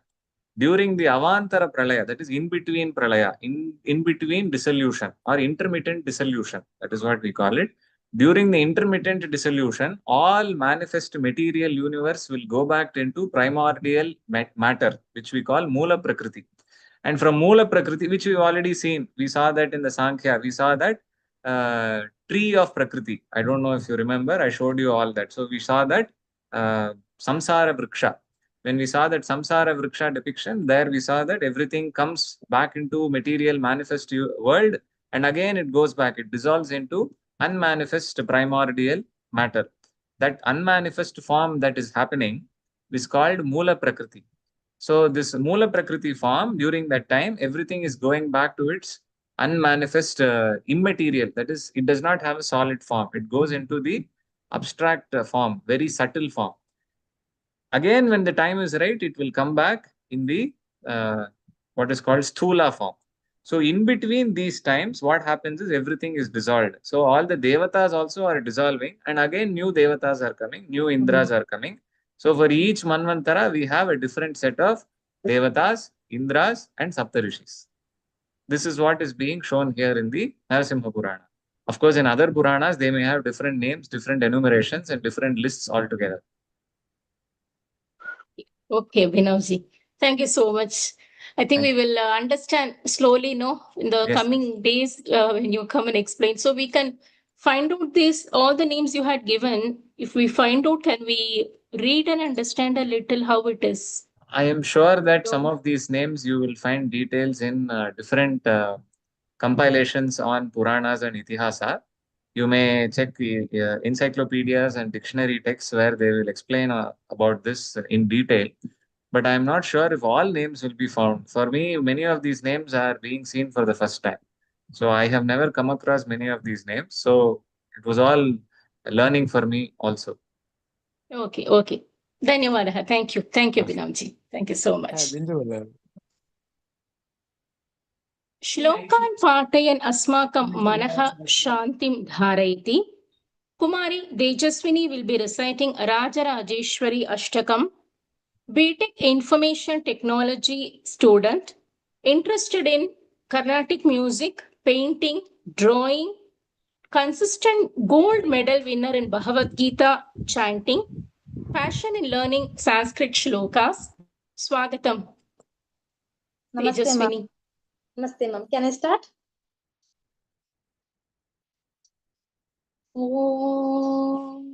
During the Avantara Pralaya, that is in between Pralaya, in between dissolution or intermittent dissolution, that is what we call it. During the intermittent dissolution, all manifest material universe will go back into primordial matter, which we call Mula Prakriti. And from Mula Prakriti, which we've already seen, we saw that in the Sankhya, we saw that tree of Prakriti. I don't know if you remember, I showed you all that. So we saw that Samsara Vriksha. When we saw that Samsara Vriksha depiction, there we saw that everything comes back into material manifest world, and again it goes back, it dissolves into unmanifest primordial matter. That unmanifest form that is happening is called Mula Prakriti. So this Mula Prakriti form, during that time, everything is going back to its unmanifest immaterial. That is, it does not have a solid form. It goes into the abstract form, very subtle form. Again, when the time is right, it will come back in the what is called Sthula form. So in between these times, what happens is everything is dissolved. So all the Devatas also are dissolving, and again new Devatas are coming, new Indras are coming. So for each Manvantara, we have a different set of Devatas, Indras, and Saptarishis. This is what is being shown here in the Narasimha Purana. Of course, in other Puranas, they may have different names, different enumerations, and different lists altogether. Okay, Abhinavji. Thank you so much. I think we will understand slowly, no, in the coming days when you come and explain. So we can find out this, all the names you had given. If we find out, can we read and understand a little how it is? I am sure that some of these names you will find details in different compilations on Puranas and Itihasa. You may check the encyclopedias and dictionary texts where they will explain about this in detail. But I am not sure if all names will be found. For me, many of these names are being seen for the first time. So I have never come across many of these names. So it was all learning for me also. Okay, okay. Dhanyavadaha. Thank you. Thank you, Abhinavji. Thank you so much. Shlokan Patayan Asmakam Manaha Shantim Dharayati. Kumari Dhejaswini will be reciting Rajarajeshwari Ashtakam. BTech Information Technology student, interested in Carnatic music, painting, drawing, consistent gold medal winner in Bhagavad Gita chanting, passion in learning Sanskrit shlokas. Swagatam. Namaste, Thejaswini. Namaste, ma'am. Can I start? Om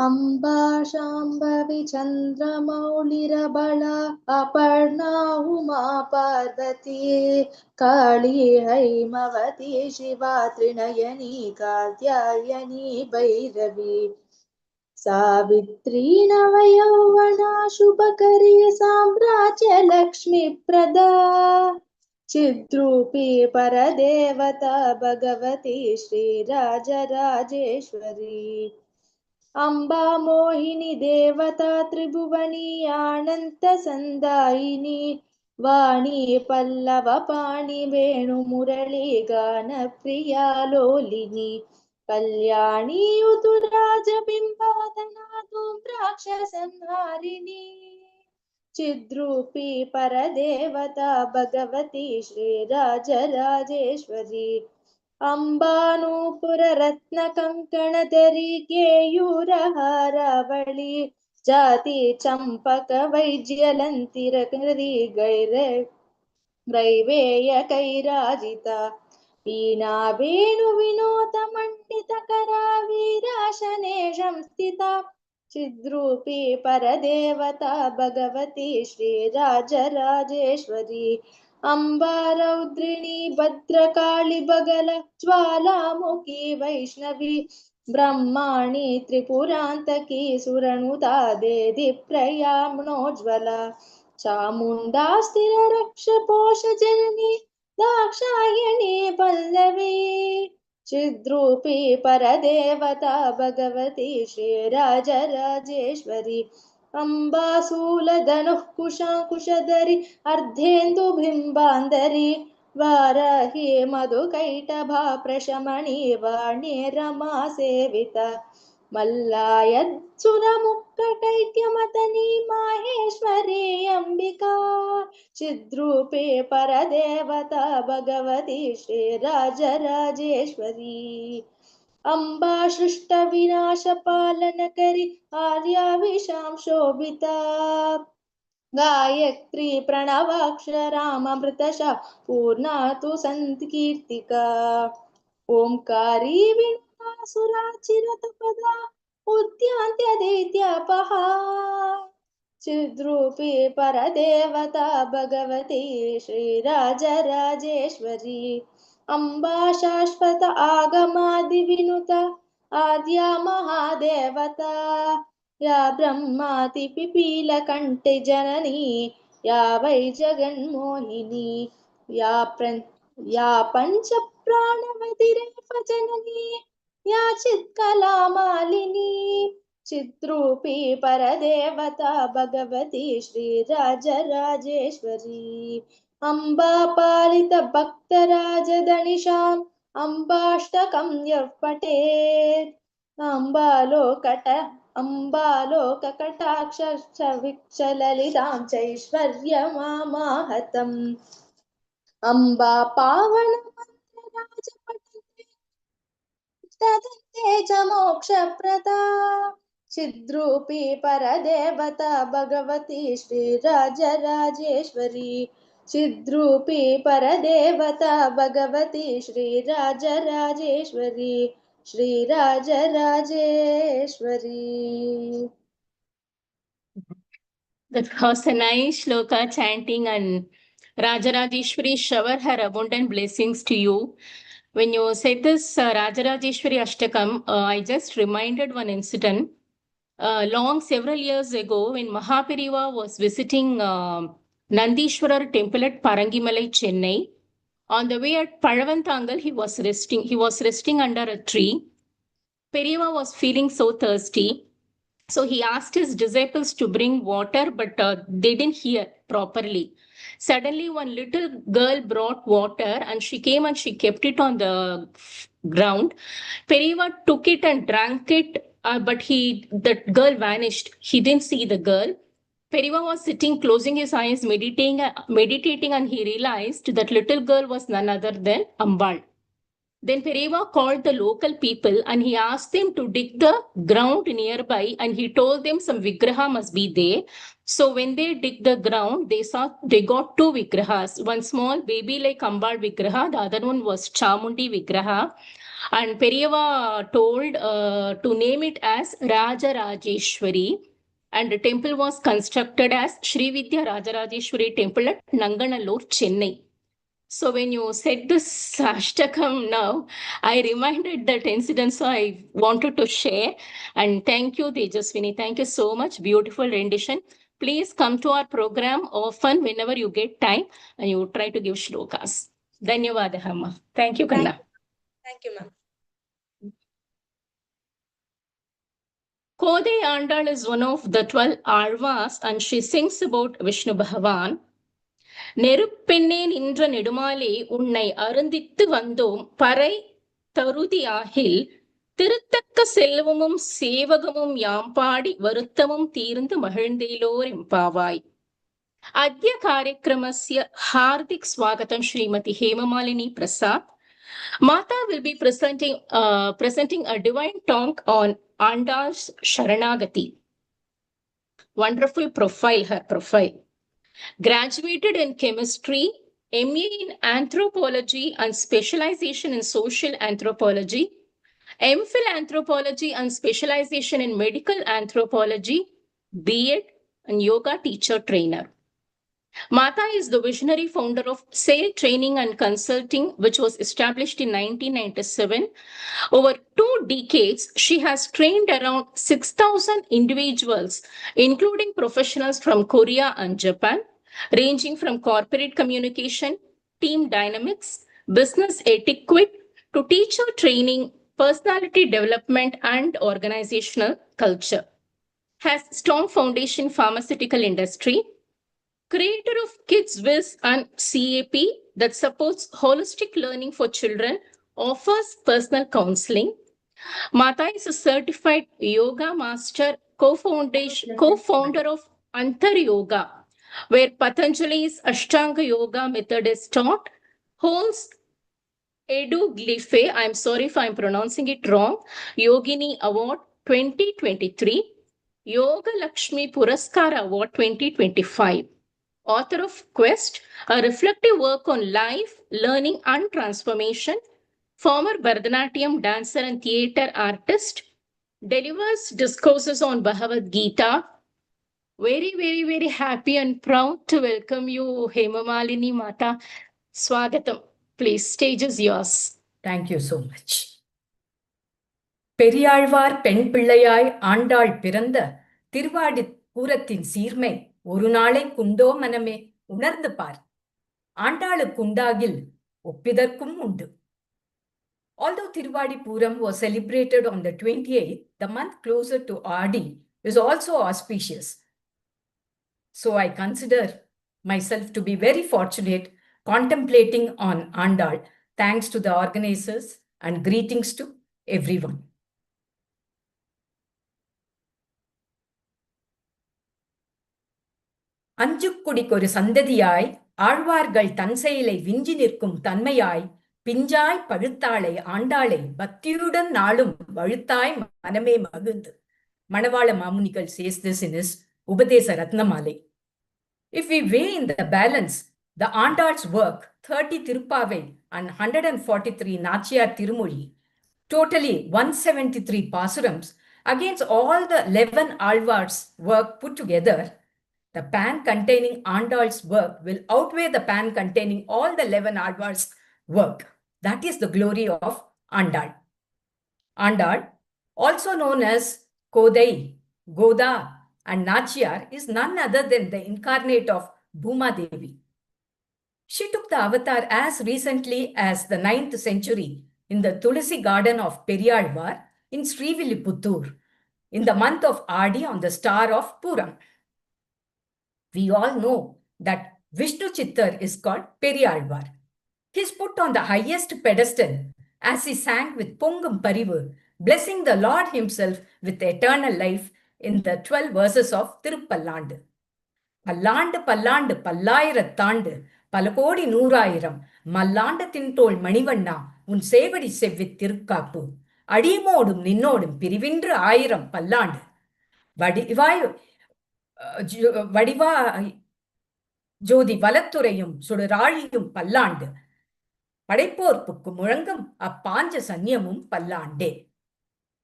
Amba Shambhavi Chandramaulirabala Aparna Uma Parvati Kali Haimavati Shiva Trinayani Katyayani Bhairavi Savitri Navayavana Shubhakari Samrajya Lakshmi Prada Chidrupi Paradevata Bhagavati Shri Rajarajeshwari Amba Mohini Devata Tribhuvani Ananta Sandayini Vani Pallava Pani Venu Murali Gana Priya Lolini Kalyani Uturaja Bimbavadana Tumbraksha Sanharini Chidrupi Paradevata Bhagavati Shri Rajarajeshwari Ambanupura Ratna Kankanadari Keyuraharavali Jati Champaka Vaijyalantira Kri Graiveya Kairajita Veena Venu Vinota Mandita Karavirashanesham Stita Chidrupi Paradevata Bhagavati Shri Rajarajeshwari Amba Raudrini Bhadrakali Bagala Jwalamukhi Vaishnavi Brahmani Tripurantaki Suranuta Dedi Prayamnojvala Chamunda Sthira Raksha Posha Janani Dakshayani Pallavi Chidrupi Paradevata Bhagavati Shri Rajarajeshwari Amba Sula Danuh Kusha Kushadari Ardhendu Bhimbandari Varahi मधुकैटभा प्रशमनी वाण्ये रमा सेविता मल्लायत्सुरमुक्कटैक्यमतनी माहेश्वरी अम्बिका चिद्रूपे परदेवता भगवती श्रीराजराजेश्वरी अम्बा सृष्टविनाशपालनकरी आर्याविशां शोभिता गायत्री प्रणवाक्षरामृतशा पूर्णा तु सन्कीर्तिका ओंकारी विनुतासुराचिरतपदा उद्यान्त्यदैत्यापहा चिद्रूपी परदेवता भगवती श्रीराजराजेश्वरी अम्बा शाश्वत आगमादिविनुता आद्या महादेवता या ब्रह्मातिपिपीलकण्ठे जननी या वै जगन्मोहिनी या पञ्चप्राणवतिरेव जननी या चित्कलामालिनी चिद्रूपी परदेवता भगवती श्रीराजराजेश्वरी अम्बा पालित भक्तराजदनिशाम् अम्बाष्टकं यः पठेत् अम्बालोककटाक्षविक्षललितां चैश्वर्यमामाहतम् अम्बा पावनमन्त्रराजपठन्ते तदन्ते च मोक्षप्रदा चिद्रूपी परदेवता Bhagavati Sri Rajarajeshwari चिद्रूपी परदेवता Bhagavati Sri Rajarajeshwari Sri Rajarajeshwari. That was a nice shloka chanting, and Rajarajeshwari shower her abundant blessings to you. When you said this Rajarajeshwari Ashtakam, I just reminded one incident. Several years ago, when Mahaperiva was visiting Nandishwarar temple at Parangimalai, Chennai, on the way at Palavantangal, he was resting. He was resting under a tree. Periva was feeling so thirsty. So he asked his disciples to bring water, but they didn't hear properly. Suddenly, one little girl brought water and she came and she kept it on the ground. Periva took it and drank it, but that girl vanished. He didn't see the girl. Periva was sitting, closing his eyes, meditating, and he realized that little girl was none other than Ambal. Then Periva called the local people and he asked them to dig the ground nearby, and he told them some vigraha must be there. So when they dig the ground, they got two vigrahas. One small baby like Ambal vigraha, the other one was Chamundi vigraha. And Periva told to name it as Rajarajeshwari. And the temple was constructed as Shri Vidya Rajarajeshwari temple at Nanganallur, Chennai. So when you said this Ashtakam now, I reminded that incident, so I wanted to share. And thank you, Thejaswini. Thank you so much. Beautiful rendition. Please come to our program often whenever you get time and you try to give shlokas. Dhanyavadaha, Amma. Thank you, Kanna. Thank you, ma'am. Kodai Andal is one of the 12 Alvas, and she sings about Vishnu Bhagavan. நெருப்பெண்ணே நின்ற நெடுமாலே உன்னை அருந்தித்து வந்தோம் பறை தருதியாகில் திருத்தக்க செல்வமும் சேவகமும் யாம்பாடி வருத்தமும் தீர்ந்து மகிழ்ந்தேலோர் எம்பாவாய். Adya Karyakramasya Hardik Swagatam Srimati Hemamalini Prasad. Mata will be presenting a divine talk on Andal's Sharanagati. Wonderful profile, her profile. Graduated in chemistry, MA in anthropology and specialization in social anthropology, MPhil anthropology and specialization in medical anthropology, B.Ed and yoga teacher trainer. Mata is the visionary founder of SAIL Training and Consulting, which was established in 1997. Over 2 decades, she has trained around 6,000 individuals, including professionals from Korea and Japan, ranging from corporate communication, team dynamics, business etiquette, to teacher training, personality development, and organizational culture. Has strong foundation in pharmaceutical industry, creator of Kids Wiz and CAP, that supports holistic learning for children, offers personal counseling. Mata is a certified yoga master, co-founder of Antar Yoga, where Patanjali's Ashtanga Yoga method is taught, holds Edu Glife, I'm sorry if I'm pronouncing it wrong, Yogini Award 2023, Yoga Lakshmi Puraskar Award 2025. Author of Quest, a reflective work on life, learning and transformation, former Bharatanatyam dancer and theatre artist, delivers discourses on Bhagavad Gita. Very, very, very happy and proud to welcome you, Hemamalini Mata. Swagatam. Please, stage is yours. Thank you so much. Periyazhwar பெண் பிள்ளையாய் ஆண்டாள் பிறந்த திருவாடி பூரத்தின் சீர்மை ஒரு நாளை குண்டோ மனமே உணர்ந்து பார். ஆண்டாளுக்குண்டாகில் ஒப்பிதற்கும் உண்டு. Although Tiruvadipuram was celebrated on the 28th, the month closer to Adi is also auspicious. So I consider myself to be very fortunate contemplating on Andal. Thanks to the organizers and greetings to everyone. அஞ்சுக்குடிக்கொரு சந்ததியாய் ஆழ்வார்கள் தன் செயலை விஞ்சி நிற்கும் தன்மையாய் பிஞ்சாய் பழுத்தாளை ஆண்டாளை பக்தியுடன் நாளும் வழுத்தாய் மனமே மகிழ்ந்து. Manawala Mamunigal says this in his Upadesa Ratnamale. If we weigh in the balance the Andal's work, 30 Tirupavai and 143 Nachiyar Tirumoli, totally 173 Pasurams, against all the 11 Alvars' work put together, the pan containing Andal's work will outweigh the pan containing all the 11 Alvars' work. That is the glory of Andal. Andal, also known as Kodai, Goda, and Nachiyar, is none other than the incarnate of Bhuma Devi. She took the avatar as recently as the 9th century in the Tulasi garden of Periyalvar in Srivilliputtur in the month of Adi on the star of Puram. We all know that Vishnu Chittar is called Periyalvar. He is put on the highest pedestal as he sang with Pongam Parivu, blessing the Lord himself with eternal life in the 12 verses of Tirupallandu. Pallandu Pallandu Pallayirattandu Palakodi Nooraayiram Mallandu Tintol Manivanna Un Sevadi Sevvit Tirukkaappu Adiyamodum Ninnodum Pirivindru Aayiram Pallandu Vadiva Jodi Valatturayum Sudaraaliyum Pallandu Padaipporpukku Muzhangam Appanja Sanyamum Pallande.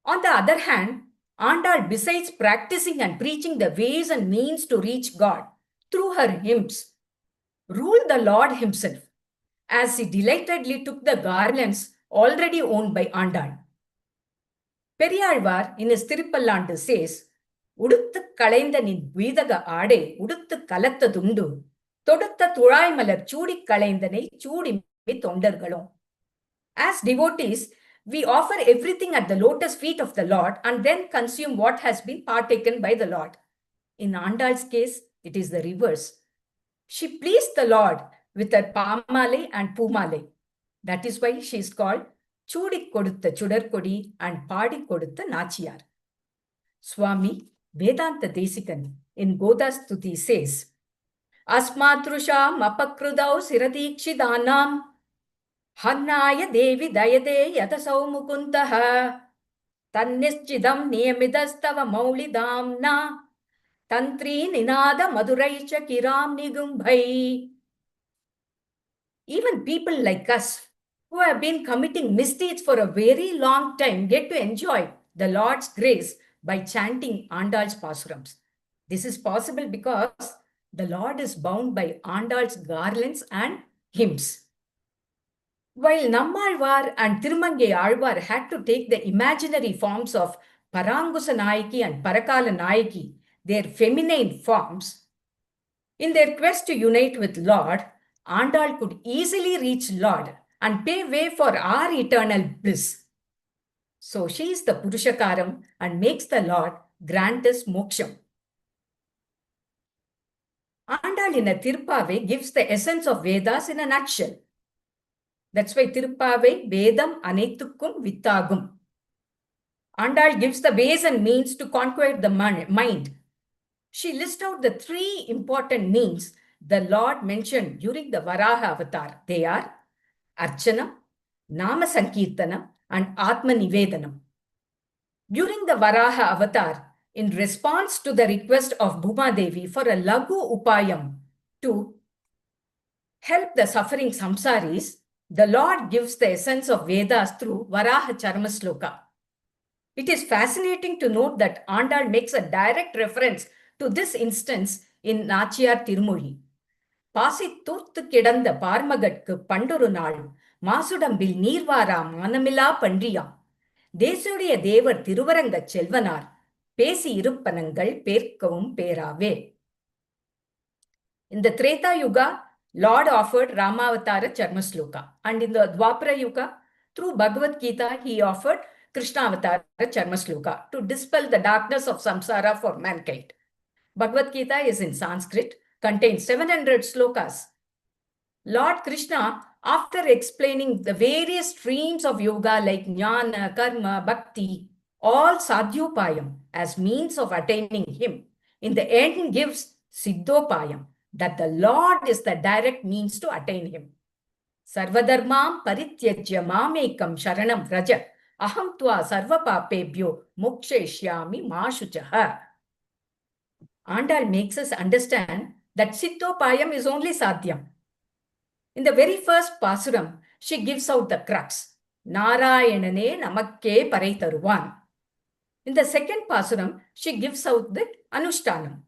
On the other hand, Andal, besides practicing and preaching the ways and means to reach God through her hymns, ruled the Lord himself as he delightedly took the garlands already owned by Andal. Periyalvar in his Tirupallandu says, Uduttu kalainda nin Veedaga aade uduttu kalattadundu todutta thuzhaimalar choodi kalaindane choodimi tondargalum. As devotees, we offer everything at the lotus feet of the Lord and then consume what has been partaken by the Lord. In Andal's case, it is the reverse. She pleased the Lord with her Pamale and Pumale. That is why she is called Chudi Kodutta Chudarkodi and Padi Kodutta Nachiyar. Swami Vedanta Desikan in Godastuti says, Asmatrusha Mapakrudau Siradikshidanam Hannaya Devi Dayade Yatasau Mukuntaha Tannischidam Niyamidastava Maulidamna Tantri Ninada Maduraicha Kiram Nigumbhai. Even people like us who have been committing misdeeds for a very long time get to enjoy the Lord's grace by chanting Andal's Pasurams. This is possible because the Lord is bound by Andal's garlands and hymns. While Nammalvar and Tirumangai Alvar had to take the imaginary forms of Parangusa Nayaki and Parakala Nayaki, their feminine forms, in their quest to unite with Lord, Andal could easily reach Lord and pave way for our eternal bliss. So she is the Purushakaram and makes the Lord grant us moksham. Andal in a Tirupavai gives the essence of Vedas in a nutshell. That's why Tirupavai Vedam Anethukkum Vittagum. Andal gives the ways and means to conquer the mind. She lists out the 3 important means the Lord mentioned during the Varaha avatar. They are Archana, Nama Sankirtanam, and Atma Nivedanam. During the Varaha avatar, in response to the request of Bhuma Devi for a Lagu Upayam to help the suffering samsaris, the Lord gives the essence of Vedas through Varaha Charma Shloka. It is fascinating to note that Andal makes a direct reference to this instance in Nachiyar Tirumozhi. Pasi Turthu Kidanda Parmagatku Pandoru Naal, Masudambil Neervara Manamila Pandriya, Desudiya Devar Tiruvaranga Chelvanar, Pesi Iruppanangal Perkavum Perave. In the Treta Yuga, Lord offered Ramavatara Charma Shloka, and in the Dwapara Yuga, through Bhagavad Gita, he offered Krishnavatara Charma Shloka to dispel the darkness of samsara for mankind. Bhagavad Gita is in Sanskrit, contains 700 slokas. Lord Krishna, after explaining the various streams of yoga like jnana, karma, bhakti, all sadhyupayam as means of attaining him, in the end gives siddhopayam, that the Lord is the direct means to attain him. Sarvadharmam parityajya mamekam sharanam vraja, aham tva sarvapapebhyo moksheshyami mashuchaha. Andal makes us understand that siddhopayam is only sadhyam. In the very first pasuram, she gives out the crux. Narayanane namakke parai taruvan. In the second pasuram, she gives out the anushtanam.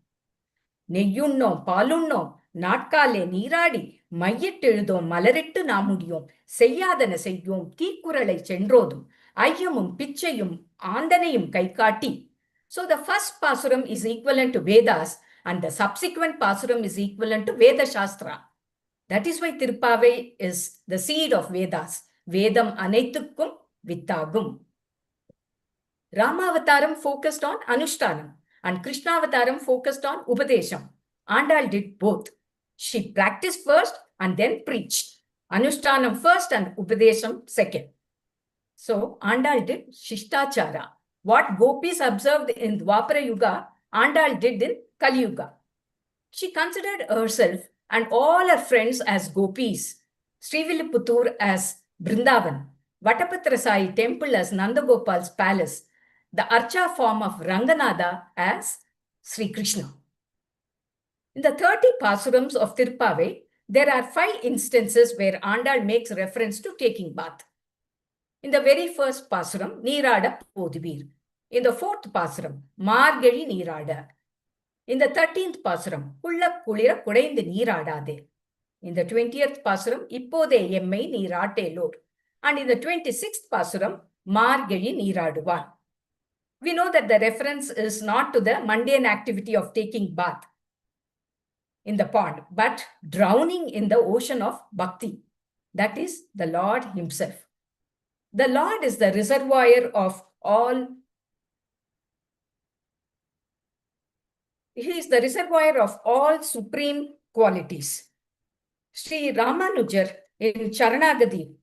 Neyyunnom palunnom நாட்காலே நீராடி மையிட்டெழுதோம் மலரிட்டு நாமுடியோம் செய்யாதன செய்யோம் தீக்குறளை சென்றோதும் ஐயமும் பிச்சையும் ஆந்தனையும் கைகாட்டி. So the first pasuram is equivalent to Vedas and the subsequent pasuram is equivalent to Veda Shastra. That is why Tirupavai is the seed of Vedas. Vedam Anaithukkum Vittagum. Ramavataram focused on Anushtanam and Krishnavataram focused on Upadesham. Andal did both. She practiced first and then preached. Anushtanam first and Upadesham second. So Andal did Shishtachara. What gopis observed in Dwapara Yuga, Andal did in Kali Yuga. She considered herself and all her friends as gopis, Srivilliputur as Brindavan, Vatapatrasai temple as Nandagopal's palace, the Archa form of Ranganada as Sri Krishna. In the 30 pasurams of Tirupavai, there are 5 instances where Andal makes reference to taking bath. In the very first pasuram, Neerada Podivir. In the 4th pasuram, Margari Neerada. In the 13th pasuram, Ulla Kulira Kudaindu Neeradade. In the 20th pasuram, Ippode Emmai Neerate Lord. And in the 26th pasuram, Margari Neeraduvan. We know that the reference is not to the mundane activity of taking bath in the pond, but drowning in the ocean of bhakti. That is the Lord himself. The Lord is the reservoir of all. He is the reservoir of all supreme qualities. Shri Ramanujar in Sharanagati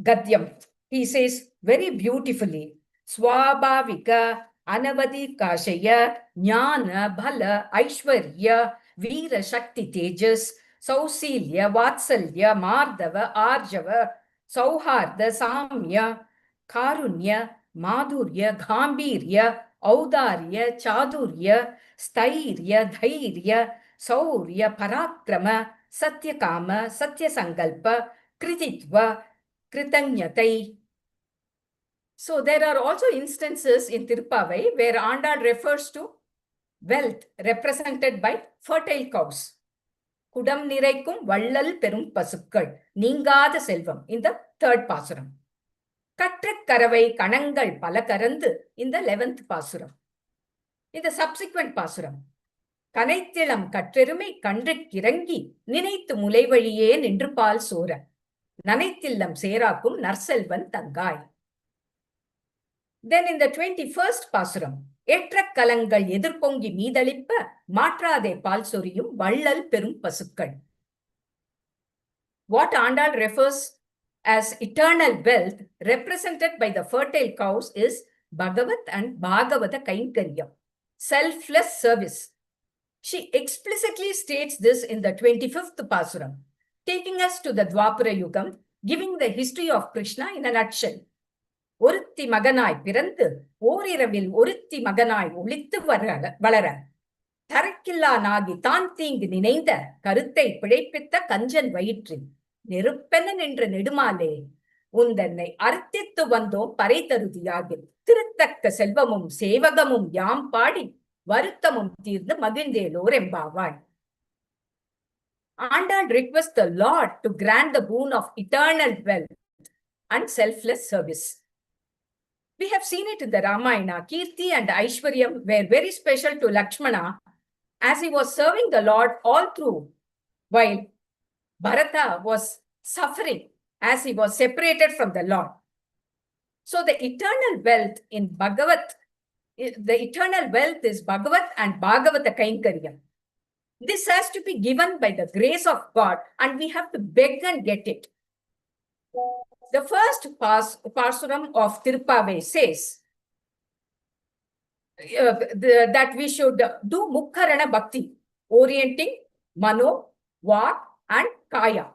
Gadyam, he says very beautifully, Swabhavika Anavadi Kashaya Jnana Bhala Aishwarya Veera Shakti Tejas Sausilya Vatsalya Mardava Arjava Sauharda Samya Karunya Madhurya Gambirya Audarya Chadurya Stairya Dhairya Saurya Parakrama Satyakama Satyasankalpa Krititva Kritanyatai. So there are also instances in Tirupavai where Andal refers to wealth represented by fertile cows. Kudam niraikum vallal perum pasukkal ningada selvam in the 3rd pasuram. Katrak karavai kanangal palakarandu in the 11th pasuram. In the subsequent pasuram, Kanaithilam katterume kandrik kirangi ninaitu mulevaliye nindrupal sora Nanaithillam serakum narselvan tangai. Then in the 21st pasuram, Etrak kalangal edirpongi meedalippa maatrade paal soriyum vallal perum pasukal. what Andal refers as eternal wealth represented by the fertile cows is Bhagavat and Bhagavata Kainkaryam, selfless service. She explicitly states this in the 25th Pasuram, taking us to the Dwapara Yugam, giving the history of Krishna in a nutshell. ஒருத்தி மகனாய் பிறந்து ஓரிரவில் ஒருத்தி மகனாய் ஒளித்து வளர தரைக்கில்லா நாகி தான் தீங்கு நினைந்த கருத்தை பிழைப்பித்த கஞ்சன் வயிற்றில் நெருப்பென நின்ற நெடுமாலே உந்தன்னை அர்த்தித்து வந்தோம் பறை தருதியாகில் திருத்தக்க செல்வமும் சேவகமும் யாம் பாடி வருத்தமும் தீர்ந்து மகிழ்ந்தேலோர் எம்பாவாய். Andal requests the Lord to grant the boon of eternal wealth and selfless service. We have seen it in the Ramayana. Kirti and Aishwaryam were very special to Lakshmana as he was serving the Lord all through, while Bharata was suffering as he was separated from the Lord. So the eternal wealth in Bhagavat, the eternal wealth is Bhagavat and Bhagavata Kainkaryam. This has to be given by the grace of God, and we have to beg and get it. The first Pasuram of Tirupavai says that we should do Mukharana Bhakti, orienting Mano, Vak and Kaya.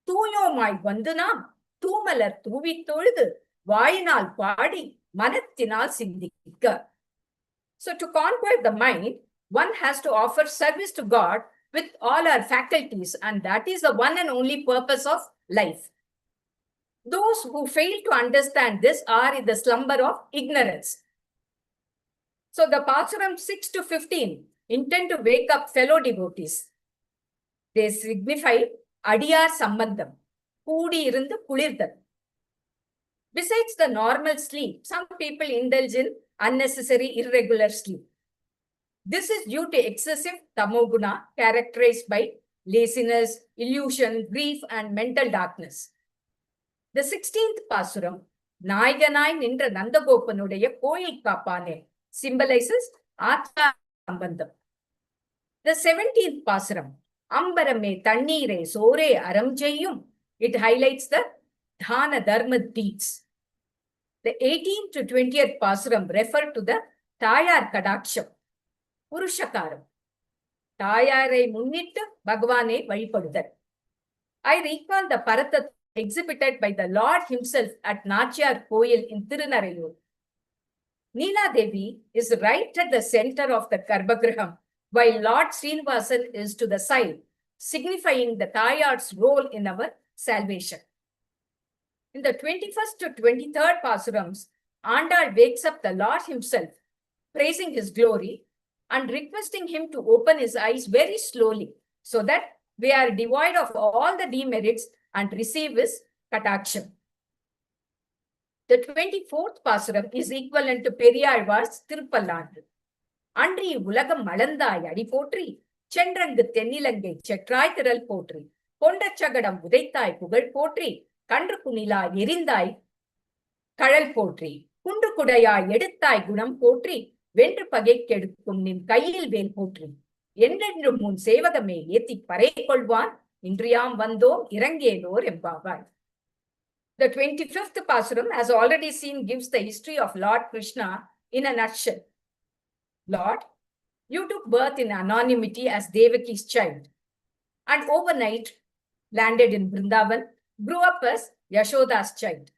தூயோமாய் வந்து நாம் தூமலர் தூவி தொழுது வாயினால் பாடி மனத்தினால் சிந்திக்க. So to conquer the mind, one has to offer service to God with all our faculties, and that is the one and only purpose of life. Those who fail to understand this are in the slumber of ignorance. So the Pasuram 6 to 15 intend to wake up fellow devotees. They signify Adiyar Sambandham, Kudi irundu kulirthal. Besides the normal sleep, some people indulge in unnecessary irregular sleep. This is due to excessive tamoguna characterized by laziness, illusion, grief and mental darkness. The 16th Pasuram, Nayaganai Nindra Nandagopanudeya Koyil Kapane, symbolizes Atma Sambandham. The 17th Pasuram, Ambarame Tannire Sore Aram Jeyum, it highlights the Dhana Dharma deeds. The 18th to 20th Pasuram refer to the Tayar Kadaksham, Purushakaram. Tayare Munnittu Bhagavane Valipadudal. I recall the Parathat exhibited by the Lord himself at Nachiyar Koyil in Tirunarayur. Neela Devi is right at the center of the Garbhagraham, while Lord Srinivasan is to the side, signifying the Tayar's role in our salvation. In the 21st to 23rd Pasurams, Andal wakes up the Lord himself, praising his glory and requesting him to open his eyes very slowly so that we are devoid of all the demerits and receive his kataksham. The 24th Pasuram is equivalent to Periyalvar's Tirupallandu. Andri Ulagam Malandai Adi Potri, Chendrangu Tenilangai Chetrai Tiral Potri, Pondachagadam Udaitai Pugal Potri, Kandrukunila Yerindai Kadal Potri, Kundukudaya Edithai Gunam Potri, Ventu Pagek Kedukum Nim Kayil Vel Potri, Endendrum Mun Sevagame Yeti Pare Kolvan, Indriyam Vandom Irangelor Embavai. The 25th Pasuram, as already seen, gives the history of Lord Krishna in a nutshell. Lord, you took birth in anonymity as Devaki's child, and overnight landed in Vrindavan, grew up as Yashoda's child.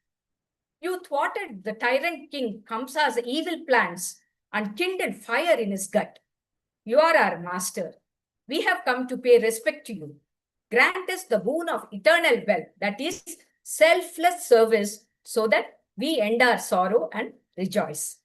You thwarted the tyrant king Kamsa's evil plans and kindled fire in his gut. You are our master. We have come to pay respect to you. Grant us the boon of eternal wealth, that is, selfless service, so that we end our sorrow and rejoice.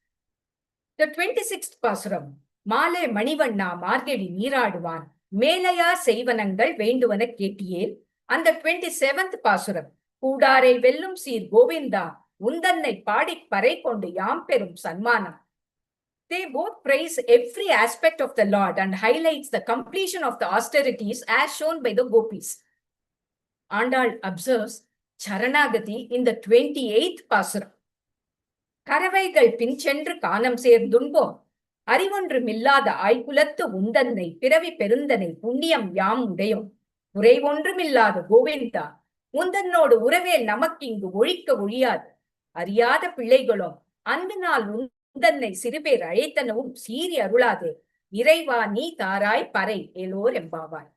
The 26th Pasuram, Male Manivanna Margedi Neeraduvan, Melayar Seivanangal Venduvana Ketiyel, and the 27th Pasuram, Kudare Vellum Seer Govinda, Undannai Padik Pare Kondu Yamperum Sanmanam. They both praise every aspect of the Lord and highlights the completion of the austerities as shown by the gopis. Andal observes Sharanagati in the 28th Pasuram. Karavaigal Pinchendru Kanam Serdunbom, Arivondru Millada Aikulattu Undanai, Piravi Perundanai, Punyam Yam Udayom, குறை ஒன்றுமில்லாத கோவிந்தா, உந்தன்னோடு உறவே நமக்கிங்கு ஒழிக்க ஒழியாது. அறியாத பிள்ளைகளும் அன்பினால் உந்தன்னை சிறுபேர் அழைத்தனவும் சீறி அருளாதே. இறைவா நீ தாராய் பறை எல்லோர் எம்பாவாய்.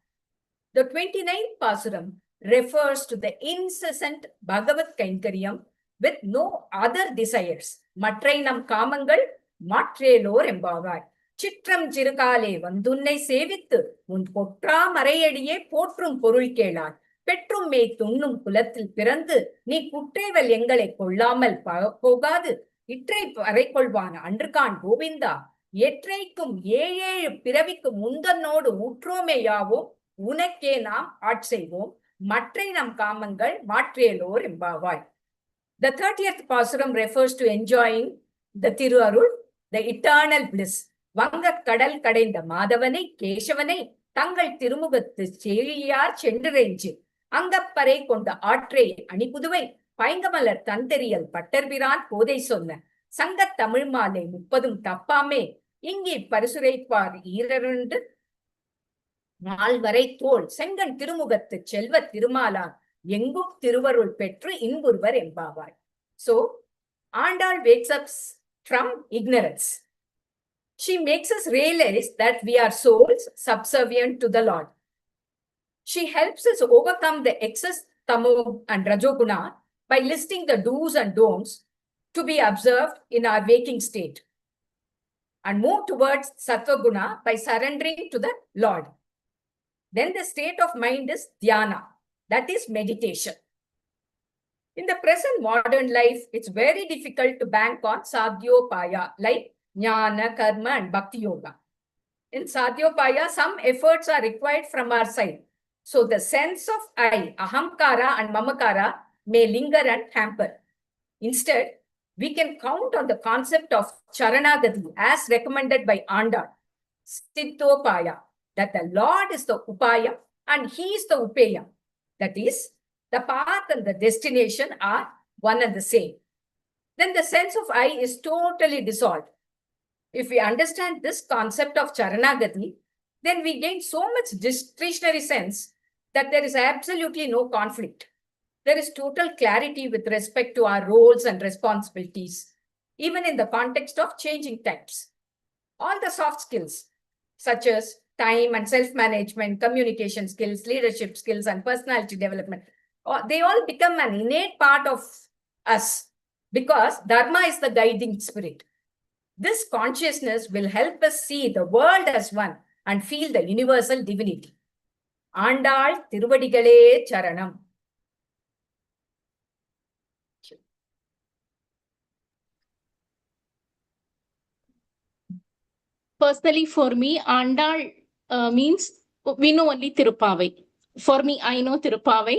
The 29th Pasuram refers to the incessant Bhagavad Kainkariam with no other desires. மற்றை நம் காமங்கள் மாற்றேலோர் எம்பாவாய். சிற்றம் சிறுகாலே வந்துன்னை சேவித்து உன் பொற்றா மறையடியே போற்றும் பொருள் கேளாய். பெற்றும் மே துண்ணும் குலத்தில் பிறந்து நீ குற்றேவல் எங்களை கொள்ளாமல் போகாது. இற்றை பறை கொள்வான அன்றுகான் கோவிந்தா, எற்றைக்கும் ஏழேழு பிறவிக்கும் முந்தன்னோடு உற்றோமேயாவோம், உனக்கே நாம் ஆட்செய்வோம், மற்றை நம் காமங்கள் மாற்றேலோர் எம்பாவாய். The 30th Pasuram refers to enjoying the Tiruarul, the eternal bliss. வங்கக் கடல் கடைந்த மாதவனை கேசவனை தங்கள் திருமுகத்து செழியார் சென்றிறைஞ்சு அங்கப்பறை கொண்ட ஆற்றை அணிபுதுவை பைங்கமலர் தந்தெறியல் பட்டர்பிரான் போதை சொன்ன சங்கத் தமிழ் மாலை 30 தப்பாமே இங்கே பரிசுரைப்பார் ஈரருண்டு நால்வரை தோல் செங்கன் திருமுகத்து செல்வ திருமாலான் எங்கும் திருவருள் பெற்று இன்புறுவர் எம்பாவாய். So, Andal wakes up from ignorance. She makes us realize that we are souls subservient to the Lord. She helps us overcome the excess tamo and rajoguna by listing the do's and don'ts to be observed in our waking state, and move towards sattva-guna by surrendering to the Lord. Then the state of mind is dhyana, that is meditation. In the present modern life, it's very difficult to bank on sadhyopaya like jnana, karma and bhakti yoga. In sadhyopaya, some efforts are required from our side. So the sense of I, ahamkara and mamakara may linger and hamper. Instead, we can count on the concept of Sharanagati as recommended by Andal, Sthitopaya, that the Lord is the Upaya and He is the Upaya. That is, the path and the destination are one and the same. Then the sense of I is totally dissolved. If we understand this concept of Sharanagati, then we gain so much discretionary sense that there is absolutely no conflict. There is total clarity with respect to our roles and responsibilities, even in the context of changing times. All the soft skills, such as time and self-management, communication skills, leadership skills, and personality development, they all become an innate part of us because Dharma is the guiding spirit. This consciousness will help us see the world as one and feel the universal divinity. Andal Tiruvadigalé Charanam. Personally, for me, Andal means we know only Tirupavai. For me, I know Tirupavai.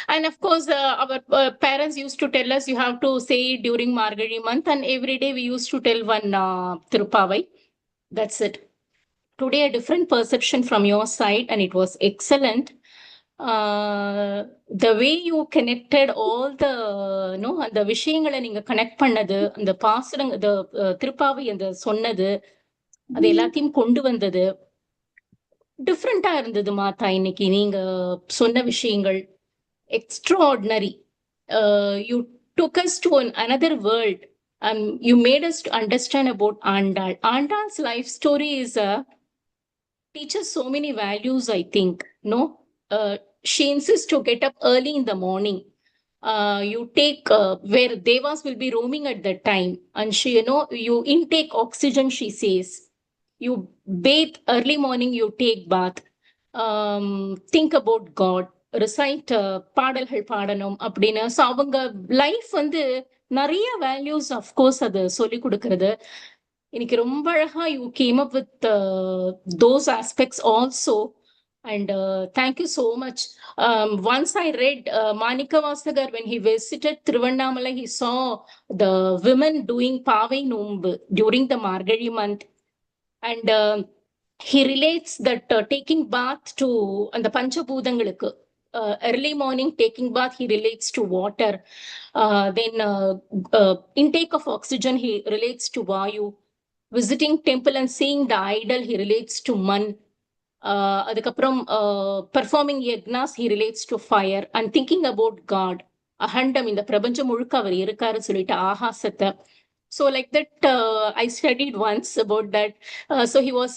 And of course, our parents used to tell us you have to say it during Margazhi month, and every day we used to tell one Tirupavai. That's it. Today, a different perception from your side, and it was excellent. The way you connected all the அந்த விஷயங்களை நீங்க connect பண்ணது, அந்த பாசுரங்க, அந்த திருப்பாவை அந்த சொன்னது, அது எல்லாத்தையும் கொண்டு வந்தது டிஃப்ரெண்டா இருந்தது. மாதா, இன்னைக்கு நீங்க சொன்ன விஷயங்கள் extraordinary. You took us to another world. You made us to understand about Andal. Andal's life story is teaches so many values, I think. No, she insists to get up early in the morning. You take where devas will be roaming at that time, and she, you intake oxygen, she says. You bathe early morning, you take bath, think about God, recite பாடல்கள் பாடணும் அப்படின்னு. So அவங்க life வந்து நிறைய values of course அது சொல்லி கொடுக்கறது. இன்னைக்கு ரொம்ப அழகா you came up with those aspects also. And thank you so much. Once I read Manika Vasagar, when he visited Thiruvannamalai, he saw the women doing Pavai Nombu during the Margazhi month. And he relates that taking bath to and the Panchabhudangalukku, early morning taking bath, he relates to water. Then intake of oxygen, he relates to Vayu. Visiting temple and seeing the idol, he relates to Man. அதுக்கப்புறம் performing yagnas he relates to fire and thinking about God. அகண்டம், இந்த பிரபஞ்சம் முழுக்க அவர் இருக்காரு சொல்லிட்டு ஆகாசத்தை. So like that, I studied once about that. So he was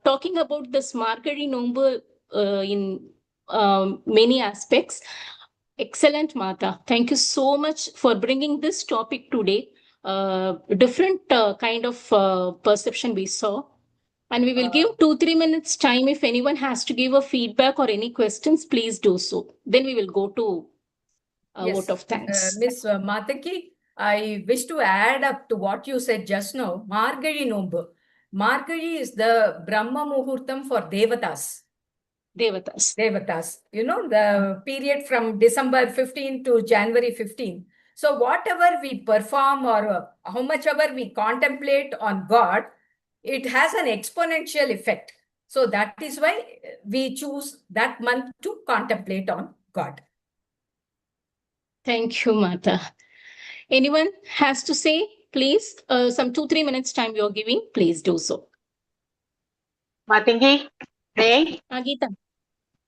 talking about this Margazhi Nombu in many aspects. Excellent, Mata. Thank you so much for bringing this topic today. Different kind of perception we saw. And we will give 2-3 minutes time. If anyone has to give a feedback or any questions, please do so. Then we will go to Yes, vote of thanks. Miss Mathangi, I wish to add up to what you said just now. Margazhi Nombu. Margazhi is the Brahma Muhurtam for Devatas. Devatas. You know, the period from December 15 to January 15. So whatever we perform or how much ever we contemplate on God, it has an exponential effect. So that is why we choose that month to contemplate on God. Thank you, Mata. Anyone has to say, please? Some 2-3 minutes time you are giving, please do so. Mathangi, pray. Geetha.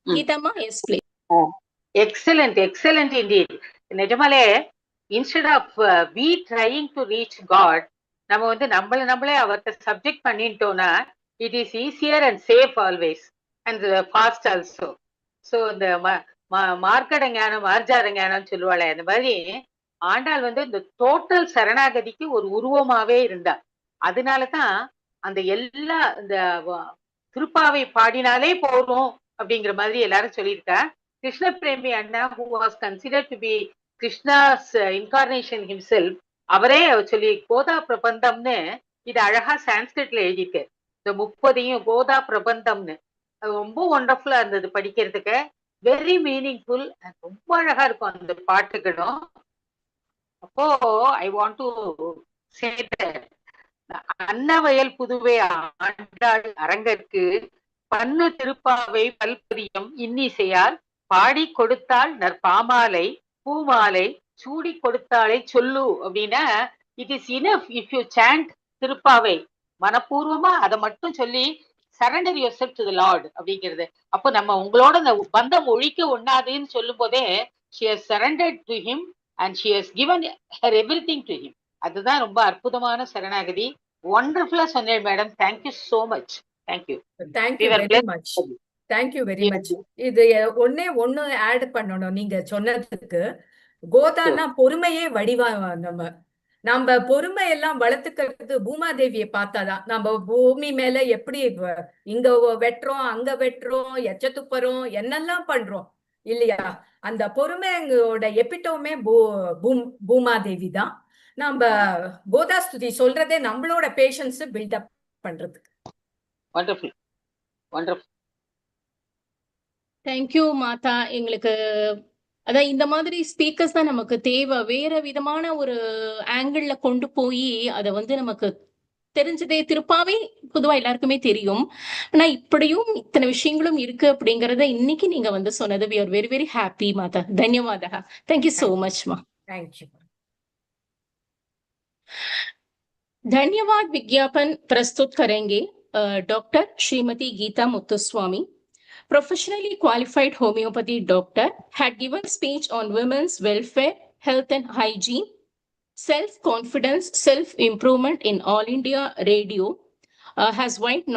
Geetha ma, yes, please. Excellent, excellent indeed. Nijamale, instead of we trying to reach God, நம்ம வந்து நம்மளே அவர்கிட்ட subject பண்ணிட்டோம்னா it is easier and safe always and fast also. So இந்த மார்க்கட ஞானம் ஆர்ஜார ஞானம் சொல்லுவாளே, அந்த மாதிரி ஆண்டாள் வந்து இந்த டோட்டல் சரணாகதிக்கு ஒரு உருவமாவே இருந்தா. அதனாலதான் அந்த எல்லா இந்த திருப்பாவை பாடினாலே போதும் அப்படிங்கிற மாதிரி எல்லாரும் சொல்லியிருக்கா. கிருஷ்ண பிரேமி அண்ணா, who was considered to be Krishna's incarnation himself, அவரே சொல்லி கோதா பிரபந்தம்னு இது அழகா சான்ஸ்கிரிட்ல எழுதியிருக்கு. இந்த 30 கோதா பிரபந்தம்னு, அது ரொம்ப ஒண்டர்ஃபுல்லா இருந்தது படிக்கிறதுக்கு. வெரி மீனிங்ஃபுல், ரொம்ப அழகா இருக்கும் அந்த பாட்டுகளும். அப்போ ஐ வாண்ட் டு சே அன்னவயல் புதுவை ஆண்டாள் அரங்கற்கு பன்னு திருப்பாவை பல்பதியம் இன்னிசையால் பாடி கொடுத்தாள் நற்பாமாலை பூமாலை சூடி கொடுத்தாளை சொல்லு அப்படின்னா, it is enough if you chant Tiruppavai மனப்பூர்வமா அதை மட்டும் சொல்லி surrender yourself to the lord அப்படிங்கிறது. அப்போ நம்ம உங்களோட இந்த பந்தம் ஒழிக்க ஒண்ணாதுன்னு சொல்லும் போதே she has surrendered to him and she has given her everything to him. அதுதான் ரொம்ப அற்புதமான சரணாகதி. ஒண்டர்ஃபுல்லா சொன்னேன் madam. Thank you so much. Thank you. Thank you very much. Thank you very much. இது ஒண்ணு ஆட் பண்ணணும் நீங்க சொன்னதுக்கு. கோதானா பொறுமையே வடிவா. நம்ம பொறுமை எல்லாம் வளர்த்துக்கிறது பூமாதேவியை பார்த்தாதான். நம்ம பூமி மேல எப்படி இங்க வெட்டுறோம், அங்க வெட்டுறோம், எச்ச துப்புறோம், என்னெல்லாம் பண்றோம் இல்லையா? அந்த பொறுமையோட எபிட்டோமே பூமாதேவி தான். நம்ம கோதாஸ்துதி சொல்றதே நம்மளோட பேஷன்ஸ் பில்டப் பண்றதுக்கு. Wonderful, wonderful. தேங்க்யூ மாதா. எங்களுக்கு அதான் இந்த மாதிரி ஸ்பீக்கர்ஸ் தான் நமக்கு தேவை. வேற விதமான ஒரு ஆங்கிள் கொண்டு போய் அதை வந்து நமக்கு தெரிஞ்சதே திருப்பாவே பொதுவா எல்லாருக்குமே தெரியும். ஆனா இப்படியும் இத்தனை விஷயங்களும் இருக்கு அப்படிங்கறத இன்னைக்கு நீங்க வந்து சொன்னது we are very very happy Mata. தன்யவாதா. Thank you so much மா. Thank you. धन्यवाद विज्ञापन प्रस्तुत करेंगे doctor Shrimati Geeta Muthuswamy, professionally qualified homeopathy doctor, had given speech on women's welfare, health and hygiene, self-confidence, self-improvement in All India Radio, has wide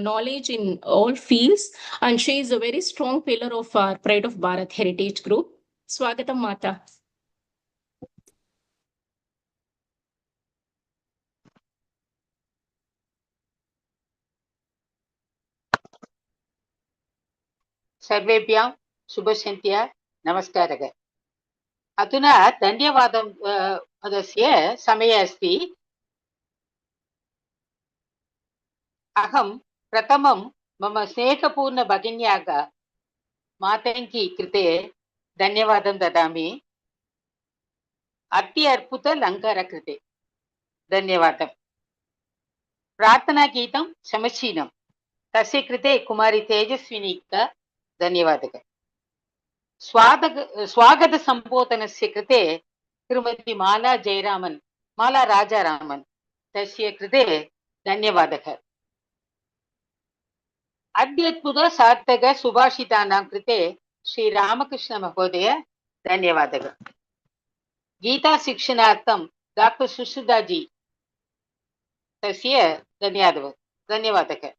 knowledge in all fields, and she is a very strong pillar of our Pride of Bharat Heritage Group. Swagatam Mata. सर्वेभ्यां शुभसन्ध्या, नमस्कारः। अधुना धन्यवादं पदस्य समयः अस्ति। अहं प्रथमं मम स्नेहपूर्ण भगिन्याः मातङ्गी कृते धन्यवादं ददामि। अति अद्भुत अलङ्कार कृते धन्यवादः। प्रार्थनागीतं समीचीनं, तस्य कृते कुमारी तेजस्विनी धन्यवादः। स्वागत संबोधनस्य कृते श्रीमती माला जयरामन, माला राजारामन, तस्य कृते धन्यवादः। अद्यद्भुत सार्थक सुभाषितानां कृते श्री रामकृष्ण महोदय धन्यवादः। गीता शिक्षणार्थं डॉक्टर सुश्रुता जी तस्य धन्यवादः।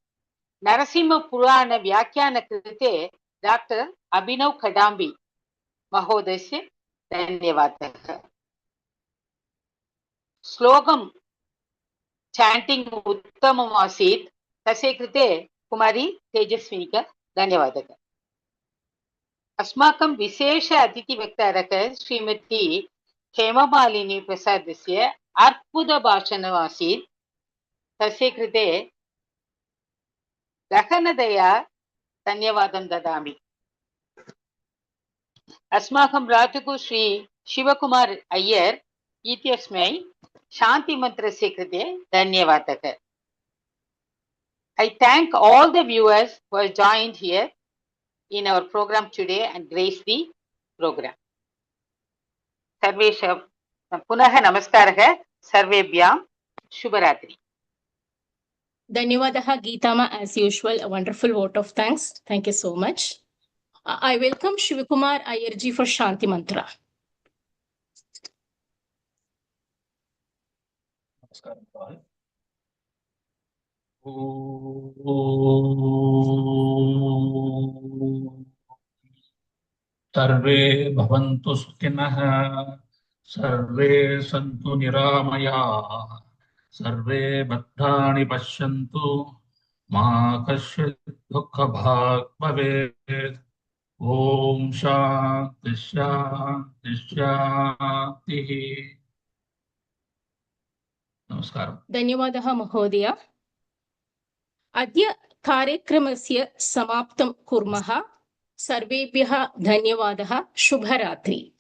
नरसिंह पुराण व्याख्यान कृते डॉक्टर अभिनव कडाम्बी महोदयस्य धन्यवादः। श्लोकं chanting उत्तमम् आसीत्, तस्य कृते कुमारी तेजस्विनी धन्यवादः। अस्माकं विशेष अतिथिवक्तारः श्रीमती हेममालिनी प्रसादस्य अद्भुत भाषणम् आसीत्, तस्य कृते गहनतया धन्यवादं ददामि। अस्माकं भ्रातुः श्री शिवकुमार अय्यर इत्यस्मै शान्तिमन्त्रस्य कृते धन्यवादः। I thank all the viewers who have joined here in our program today and graced the program. सर्वेषां पुनः नमस्कारः, सर्वेभ्यां शुभरात्रि। Dhanyavadaha Geetama, as usual, a wonderful vote of thanks. Thank you so much. I welcome Sivakumar Aiyer ji for Shanti Mantra. Namaskaram to all. सर्वे भवन्तु सुखिनः, सर्वे सन्तु निरामयाः, सर्वे भद्राणि पश्यन्तु, मा कश्चित् दुःखभाग् भवेत्। ॐ शान्ति शान्ति शान्तिः। नमस्कारः। Dhanyavadaha Mahodaya. Adya कार्यक्रमस्य समाप्तं कुर्मः। सर्वेभ्यः धन्यवादः। शुभरात्रि।